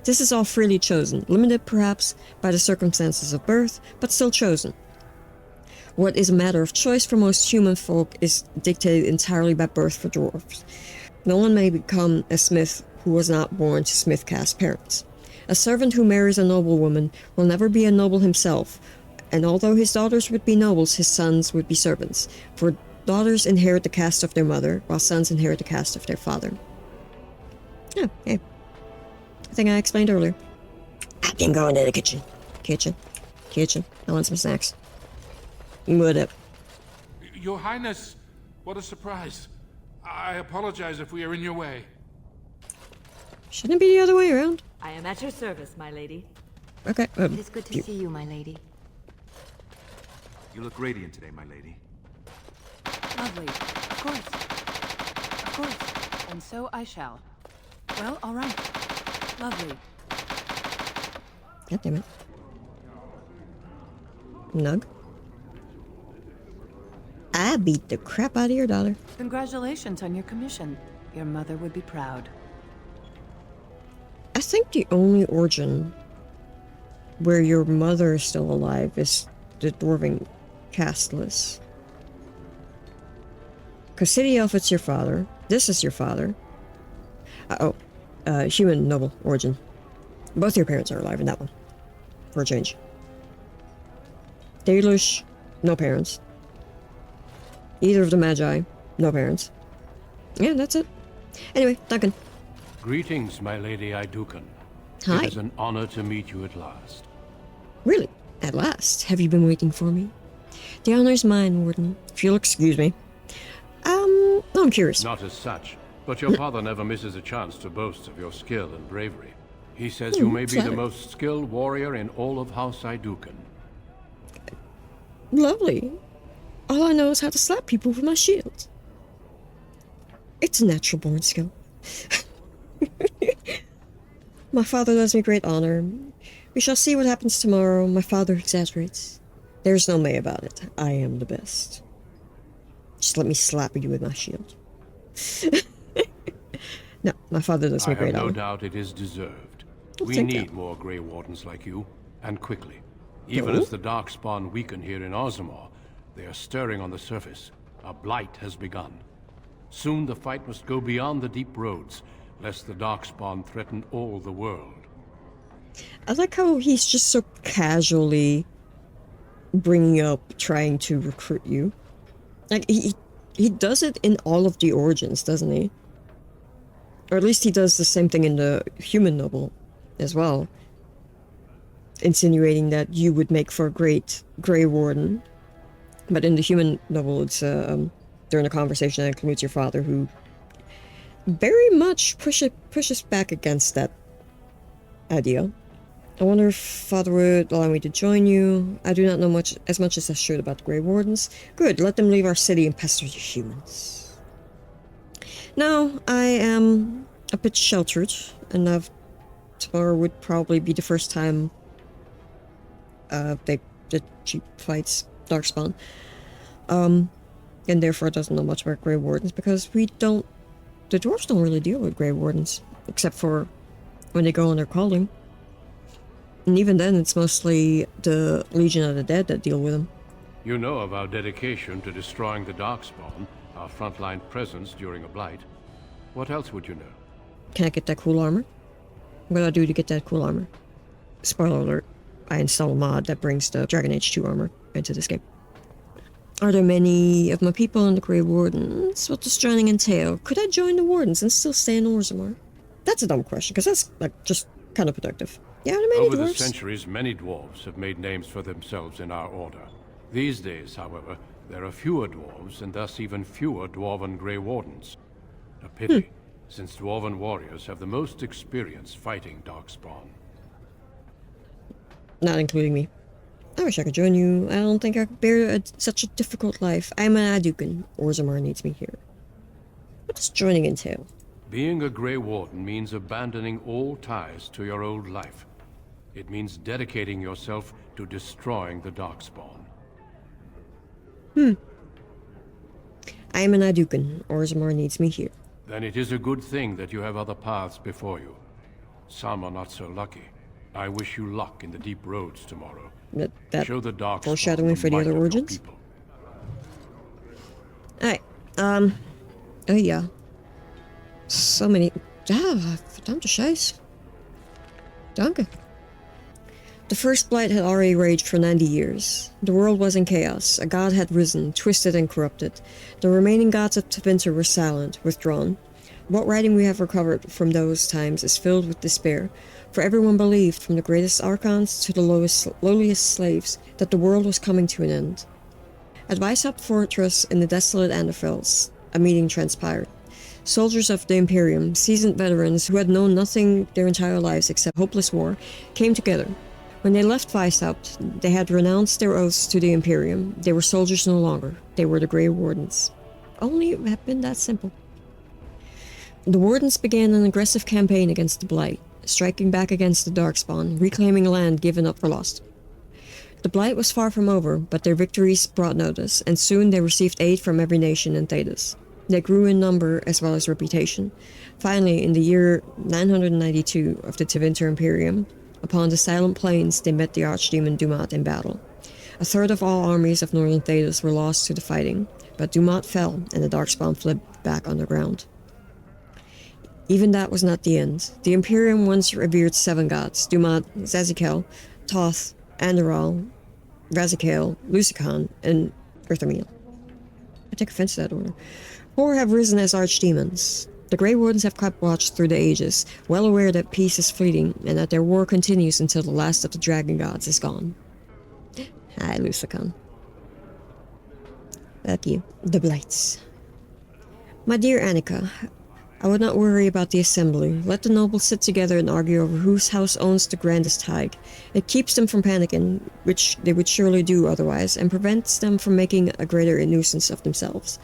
This is all freely chosen, limited perhaps by the circumstances of birth, but still chosen. What is a matter of choice for most human folk is dictated entirely by birth for dwarves. No one may become a smith who was not born to smith caste parents. A servant who marries a noblewoman will never be a noble himself, and although his daughters would be nobles, his sons would be servants, for daughters inherit the caste of their mother, while sons inherit the caste of their father. Oh, hey. I think I explained earlier. I can go into the kitchen. Kitchen. I want some snacks. What up? Your Highness, what a surprise. I apologize if we are in your way. Shouldn't it be the other way around? I am at your service, my lady. Okay. It is good to see you, my lady. You look radiant today, my lady. Lovely. Of course. Of course. And so I shall. Well, all right. Lovely. God damn it. Nug. I beat the crap out of your daughter. Congratulations on your commission. Your mother would be proud. I think the only origin where your mother is still alive is the Dwarven castless. Because City Elf, it's your father. This is your father. Human noble origin. Both your parents are alive in that one. For a change. Delush, no parents. Either of the Magi, no parents. Yeah, that's it. Anyway, Duncan. Greetings, my lady Aeducan. Hi. It is an honor to meet you at last. Really? At last? Have you been waiting for me? The honor's mine, Warden. If you'll excuse me. I'm curious. Not as such, but your father never misses a chance to boast of your skill and bravery. He says you may be the most skilled warrior in all of House Aeducan. Lovely. All I know is how to slap people with my shield. It's a natural born skill. My father does me great honor. We shall see what happens tomorrow. My father exaggerates. There's no may about it. I am the best. Just let me slap you with my shield. No, my father does me great honor. I have no doubt it is deserved. We need more Grey Wardens like you, and quickly. Even as the Darkspawn weaken here in Orzammar, they are stirring on the surface. A blight has begun. Soon the fight must go beyond the deep roads, lest the Darkspawn threaten all the world. I like how he's just so casually bringing up trying to recruit you. Like, he does it in all of the origins, doesn't he? Or at least he does the same thing in the human noble as well. Insinuating that you would make for a great Grey Warden. But in the human novel, it's during a conversation that includes your father, who very much pushes back against that idea. I wonder if father would allow me to join you. I do not know as much as I should about the Grey Wardens. Good, let them leave our city and pester the humans. Now, I am a bit sheltered, and tomorrow would probably be the first time she fights Darkspawn. And therefore doesn't know much about Grey Wardens, because the dwarves don't really deal with Grey Wardens, except for when they go on their calling. And even then, it's mostly the Legion of the Dead that deal with them. You know of our dedication to destroying the Darkspawn, our frontline presence during a blight. What else would you know? Can I get that cool armor? What do I do to get that cool armor? Spoiler alert, I install a mod that brings the Dragon Age 2 armor into this game. Are there many of my people in the Grey Wardens? What does joining entail? Could I join the Wardens and still stay in Orzammar? That's a dumb question, because that's, like, just kind of productive. Yeah, are there many Over dwarves? the centuries, many dwarves have made names for themselves in our order. These days, however, there are fewer dwarves, and thus even fewer Dwarven Grey Wardens. A pity, since Dwarven warriors have the most experience fighting Darkspawn. Not including me. I wish I could join you. I don't think I could bear such a difficult life. I'm an Aeducan. Orzammar needs me here. What does joining entail? Being a Grey Warden means abandoning all ties to your old life. It means dedicating yourself to destroying the Darkspawn. I am an Aeducan. Orzammar needs me here. Then it is a good thing that you have other paths before you. Some are not so lucky. I wish you luck in the deep roads tomorrow. That Show the Darkspawn foreshadowing for the other origins? Alright, oh yeah. So many... verdammte Scheiß. Danke. The first blight had already raged for 90 years. The world was in chaos. A god had risen, twisted and corrupted. The remaining gods of Tevinter were silent, withdrawn. What writing we have recovered from those times is filled with despair, for everyone believed, from the greatest archons to the lowliest slaves, that the world was coming to an end. At Weishaupt Fortress in the desolate Anderfels, a meeting transpired. Soldiers of the Imperium, seasoned veterans who had known nothing their entire lives except hopeless war, came together. When they left Weishaupt, they had renounced their oaths to the Imperium. They were soldiers no longer. They were the Grey Wardens. Only it had been that simple. The Wardens began an aggressive campaign against the Blight, striking back against the Darkspawn, reclaiming land given up for lost. The Blight was far from over, but their victories brought notice, and soon they received aid from every nation in Thedas. They grew in number as well as reputation. Finally, in the year 992 of the Tevinter Imperium, upon the Silent Plains, they met the Archdemon Dumat in battle. A third of all armies of northern Thedas were lost to the fighting, but Dumat fell, and the Darkspawn fled back underground. Even that was not the end. The Imperium once revered 7 gods: Dumat, Zazikel, Toth, Andaral, Razikale, Lucican, and Orzammar. I take offense to that order. 4 have risen as archdemons. The Grey Wardens have kept watch through the ages, well aware that peace is fleeting, and that their war continues until the last of the dragon gods is gone. Hi, Lucican. Fuck you. The Blights. My dear Annika, I would not worry about the assembly. Let the nobles sit together and argue over whose house owns the grandest hide. It keeps them from panicking, which they would surely do otherwise, and prevents them from making a greater nuisance of themselves.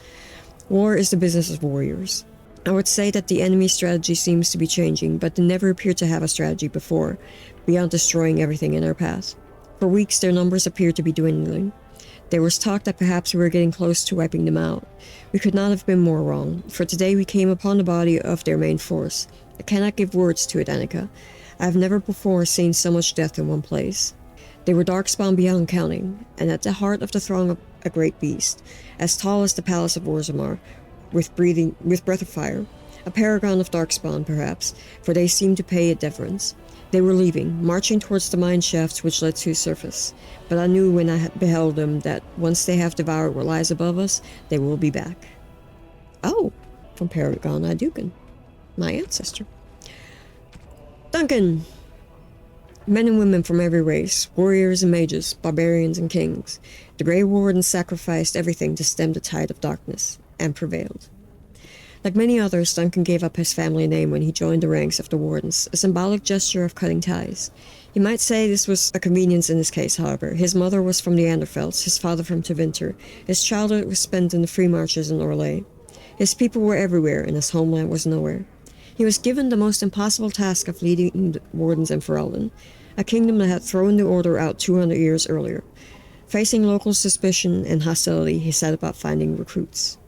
War is the business of warriors. I would say that the enemy's strategy seems to be changing, but they never appeared to have a strategy before, beyond destroying everything in their path. For weeks their numbers appeared to be dwindling. There was talk that perhaps we were getting close to wiping them out. We could not have been more wrong, for today we came upon the body of their main force. I cannot give words to it, Annika. I have never before seen so much death in one place. They were darkspawn beyond counting, and at the heart of the throng a great beast, as tall as the palace of Orzammar, with breath of fire. A paragon of darkspawn, perhaps, for they seemed to pay it deference. They were leaving, marching towards the mine shafts which led to the surface, but I knew when I beheld them that once they have devoured what lies above us, they will be back. Oh, from Paragon Aeducan, my ancestor. Duncan! Men and women from every race, warriors and mages, barbarians and kings. The Grey Wardens sacrificed everything to stem the tide of darkness, and prevailed. Like many others, Duncan gave up his family name when he joined the ranks of the Wardens, a symbolic gesture of cutting ties. You might say this was a convenience in this case, however. His mother was from the Anderfelds, his father from Tevinter. His childhood was spent in the free marches in Orlais. His people were everywhere, and his homeland was nowhere. He was given the most impossible task of leading the Wardens in Ferelden, a kingdom that had thrown the Order out 200 years earlier. Facing local suspicion and hostility, he set about finding recruits.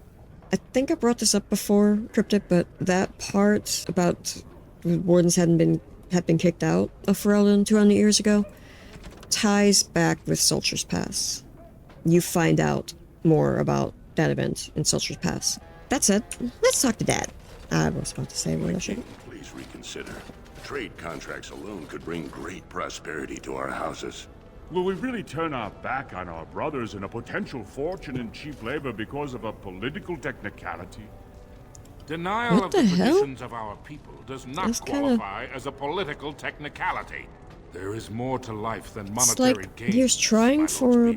I think I brought this up before, Cryptic, but that part about the Wardens had been kicked out of Ferelden 200 years ago ties back with Sulcher's Pass. You find out more about that event in Sulcher's Pass. That said, let's talk to Dad. I was about to say what I should. Please reconsider. Trade contracts alone could bring great prosperity to our houses. Will we really turn our back on our brothers and a potential fortune in cheap labor because of a political technicality? Denial of the traditions of our people does not qualify as a political technicality. There is more to life than monetary gain. He was trying for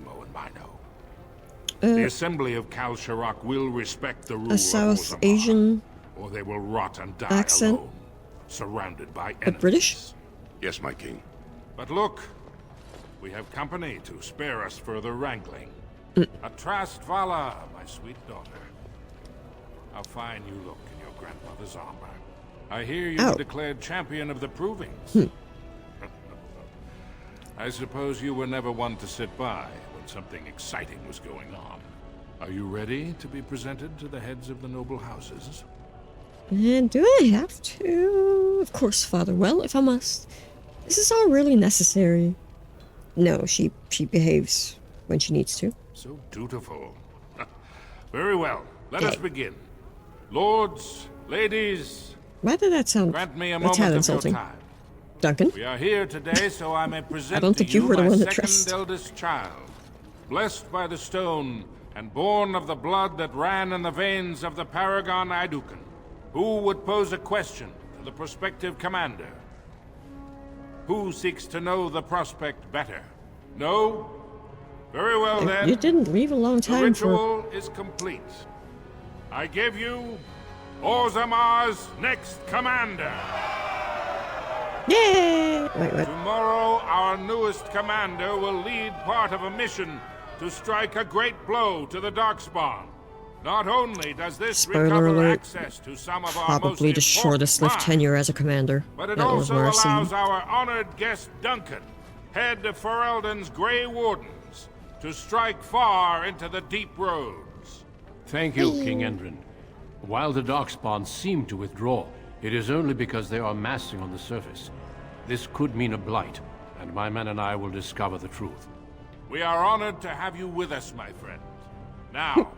the Assembly of Kal Sharok will respect the rule a South of Orzammar, Asian or they will rot and die accent. alone, surrounded by enemies. But British? Yes, my king. But look, we have company to spare us further wrangling. Atrast Vala, my sweet daughter. How fine you look in your grandmother's armor. I hear you were declared champion of the Provings. I suppose you were never one to sit by when something exciting was going on. Are you ready to be presented to the heads of the noble houses? And do I have to? Of course, Father. Well, if I must. Is this all really necessary? No, she behaves when she needs to. So dutiful. Very well. Let us begin. Lords, ladies. Why did that sound grant me a a moment tad of insulting? your time. Duncan? We are here today so I may present I don't think to you were the my one that second dressed. eldest child, blessed by the stone and born of the blood that ran in the veins of the Paragon Aeducan. Who would pose a question to the prospective commander? Who seeks to know the prospect better? No? Very well then. You didn't leave a long time the ritual is complete. I give you Orzammar's next commander. Yay! Wait. Tomorrow, our newest commander will lead part of a mission to strike a great blow to the Darkspawn. Not only does this Spoiler recover alert. access to some of our most Probably the shortest lived important tenure as a commander. but it That was also Marcy. allows our honored guest Duncan, head of Ferelden's Grey Wardens, to strike far into the deep roads. Thank you, King Endrin. While the Darkspawn seem to withdraw, it is only because they are massing on the surface. This could mean a blight, and my men and I will discover the truth. We are honored to have you with us, my friend. Now,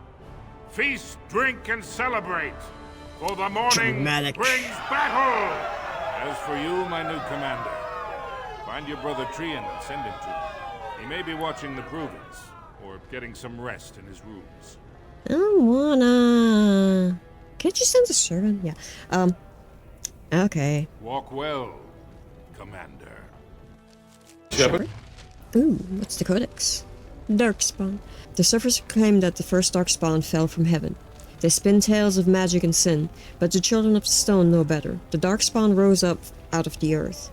feast, drink, and celebrate, for the morning Dramatic. brings battle! As for you, my new commander, find your brother Trian and send him to me. He may be watching the provings, or getting some rest in his rooms. I don't wanna... Can't you send a servant? Yeah. Okay. Walk well, Commander. Shepard? Ooh, what's the codex? Darkspawn. The surfers claim that the first Darkspawn fell from heaven. They spin tales of magic and sin, but the children of the stone know better. The Darkspawn rose up out of the earth.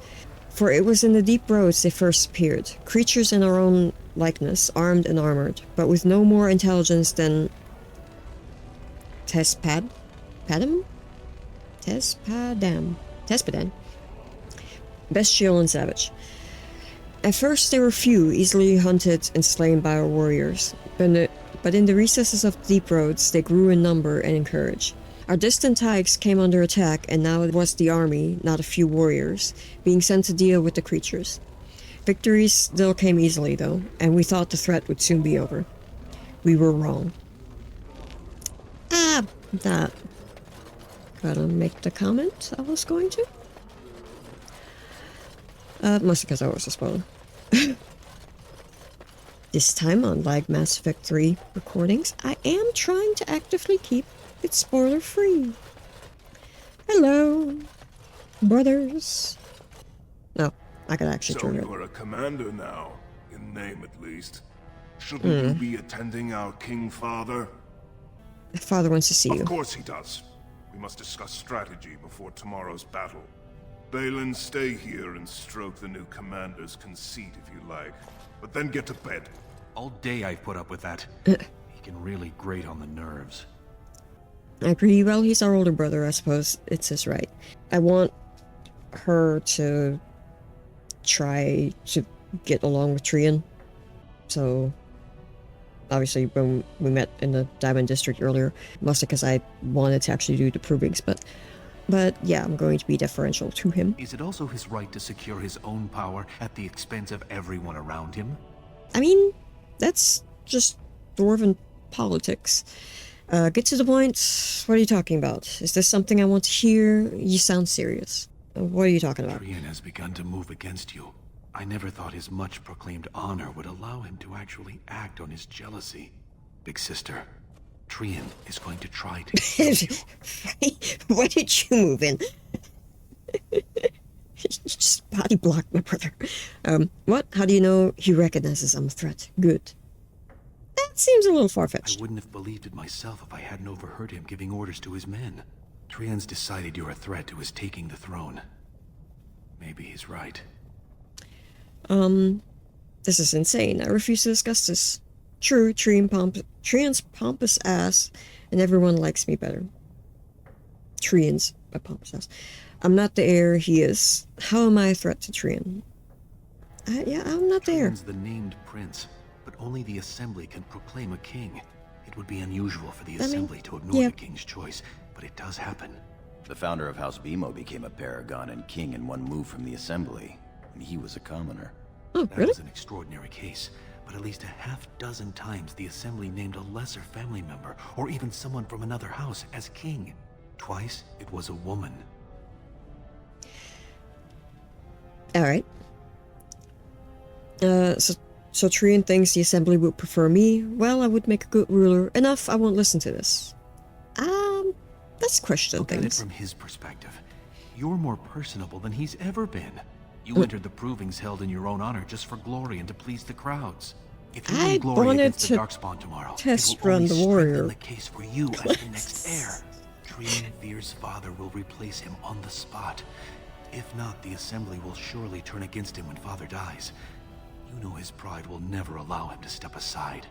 For it was in the deep roads they first appeared, creatures in our own likeness, armed and armored, but with no more intelligence than... Tespadam? Bestial and savage. At first they were few, easily hunted and slain by our warriors, but in the recesses of the deep roads they grew in number and in courage. Our distant tykes came under attack, and now it was the army, not a few warriors, being sent to deal with the creatures. Victories still came easily though, and we thought the threat would soon be over. We were wrong. That. Gotta make the comment I was going to. Mostly because I was a spoiler. This time, unlike Mass Effect 3 recordings, I am trying to actively keep it spoiler-free. Hello, brothers. No, I could actually So turn it. you're a commander now, in name at least. Shouldn't you be attending our King Father? Father wants to see you. Of course he does. We must discuss strategy before tomorrow's battle. Balin, stay here and stroke the new commander's conceit if you like. But then get to bed. All day I've put up with that. He can really grate on the nerves. I agree. Well, he's our older brother, I suppose. It's his right. I want her to try to get along with Trian. So, obviously, when we met in the Diamond District earlier, mostly because I wanted to actually do the provings, but yeah, I'm going to be deferential to him. Is it also his right to secure his own power at the expense of everyone around him? I mean, that's just dwarven politics. Get to the point. What are you talking about? Is this something I want to hear? You sound serious. What are you talking about? Trian has begun to move against you. I never thought his much-proclaimed honor would allow him to actually act on his jealousy. Big sister, Trian is going to try to kill you. Why did you move in? You just body blocked my brother. What? How do you know he recognizes I'm a threat? Good. That seems a little far-fetched. I wouldn't have believed it myself if I hadn't overheard him giving orders to his men. Trian's decided you're a threat to his taking the throne. Maybe he's right. This is insane. I refuse to discuss this. True, Trian's pompous ass, and everyone likes me better. Trian's a pompous ass. I'm not the heir, he is. How am I a threat to Trian? Yeah, I'm not the heir. Trian's the named prince, but only the Assembly can proclaim a king. It would be unusual for the Assembly to ignore the king's choice, but it does happen. The founder of House Bimo became a paragon and king in one move from the Assembly, and he was a commoner. Oh, That was an extraordinary case, but at least a half-dozen times the Assembly named a lesser family member, or even someone from another house, as king. Twice, it was a woman. Alright. So Trian thinks the Assembly would prefer me. Well, I would make a good ruler. Enough, I won't listen to this. Let's question Look things. at it from his perspective. You're more personable than he's ever been. You entered the provings held in your own honor just for glory and to please the crowds. If you win glory against the Darkspawn tomorrow, it will only strengthen the case for you as the next heir. Trian fears father will replace him on the spot. If not, the Assembly will surely turn against him when Father dies. You know his pride will never allow him to step aside.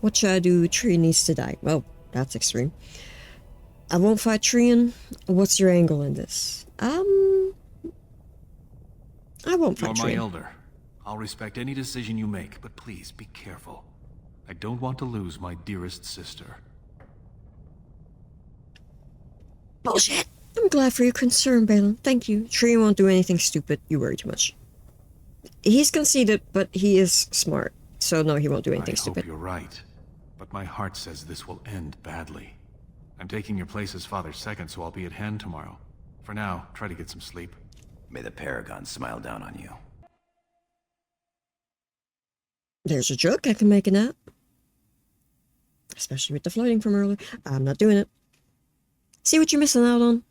What should I do? Trian needs to die. Well, that's extreme. I won't fight Trian. What's your angle in this? I won't fight Trian. You're my elder. I'll respect any decision you make, but please be careful. I don't want to lose my dearest sister. Bullshit! I'm glad for your concern, Balin. Thank you. Trian won't do anything stupid. You worry too much. He's conceited, but he is smart. So no, he won't do anything stupid. I hope you're right. But my heart says this will end badly. I'm taking your place as Father's second, so I'll be at hand tomorrow. For now, try to get some sleep. May the Paragon smile down on you. There's a joke I can make in that. Especially with the floating from earlier. I'm not doing it. See what you're missing out on?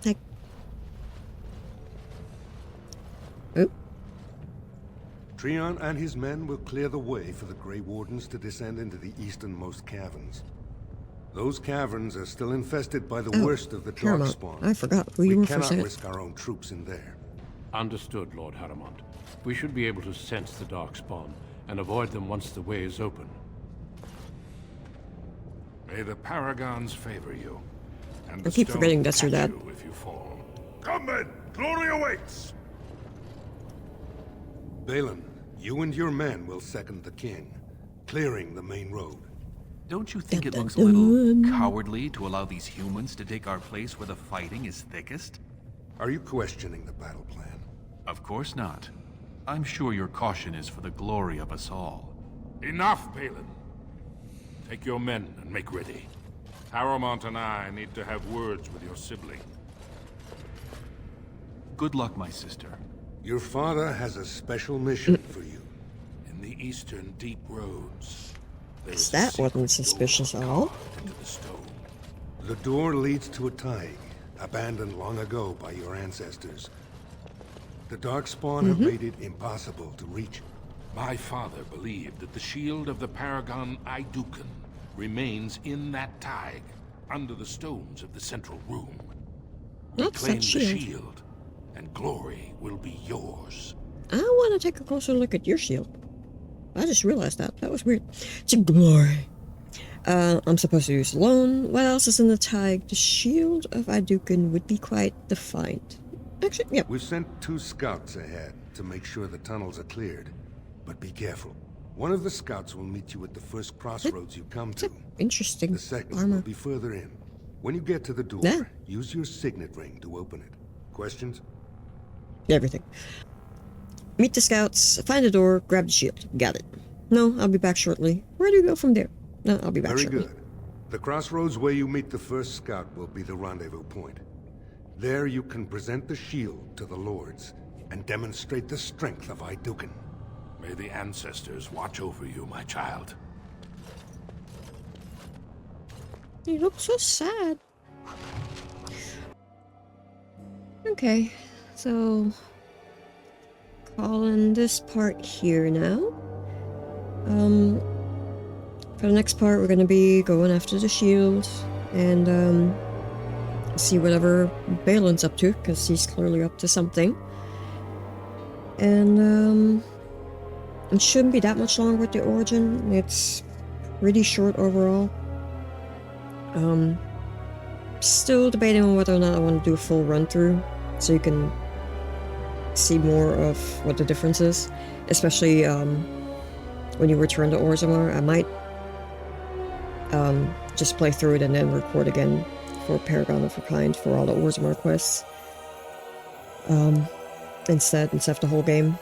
Heck. Oh. Trian and his men will clear the way for the Grey Wardens to descend into the easternmost caverns. Those caverns are still infested by the worst of the Darkspawn. I forgot who you were for a second. We cannot risk our own troops in there. Understood, Lord Harrimont. We should be able to sense the Darkspawn and avoid them once the way is open. May the Paragons favor you. And I keep forgetting that's your dad. If you fall. Come then! Glory awaits! Balin, you and your men will second the king, clearing the main road. Don't you think it looks a little cowardly to allow these humans to take our place where the fighting is thickest? Are you questioning the battle plan? Of course not. I'm sure your caution is for the glory of us all. Enough, Balin. Take your men and make ready. Harrimont and I need to have words with your sibling. Good luck, my sister. Your father has a special mission for you. In the eastern deep roads. That wasn't suspicious at all. The door leads to a thaig, abandoned long ago by your ancestors. The Darkspawn have made it impossible to reach. My father believed that the shield of the Paragon Aeducan remains in that thaig, under the stones of the central room. Reclaim the shield, and glory will be yours. I want to take a closer look at your shield. I just realized that. That was weird. To glory. I'm supposed to use alone. What else is in the thaig? The shield of Aeducan would be quite defined. Actually, yeah. We've sent 2 scouts ahead to make sure the tunnels are cleared. But be careful. One of the scouts will meet you at the first crossroads you come to. Interesting. The second armor will be further in. When you get to the door, use your signet ring to open it. Questions? Everything. Meet the scouts, find the door, grab the shield. Got it. No, I'll be back shortly. Where do you go from there? No, I'll be back shortly. Very good. The crossroads where you meet the first scout will be the rendezvous point. There you can present the shield to the lords and demonstrate the strength of Aeducan. May the ancestors watch over you, my child. You look so sad. Okay, so calling this part here now. For the next part, we're gonna be going after the shield and see whatever Balin's up to, because he's clearly up to something. And it shouldn't be that much longer with the origin. It's pretty short overall. Still debating on whether or not I want to do a full run through, so you can see more of what the difference is, especially when you return to Orzammar. I might just play through it and then record again for Paragon of Her Kind for all the Orzammar quests instead of the whole game.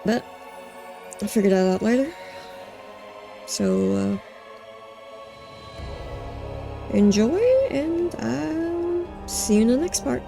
But I'll figure that out later. So enjoy, and I'll see you in the next part.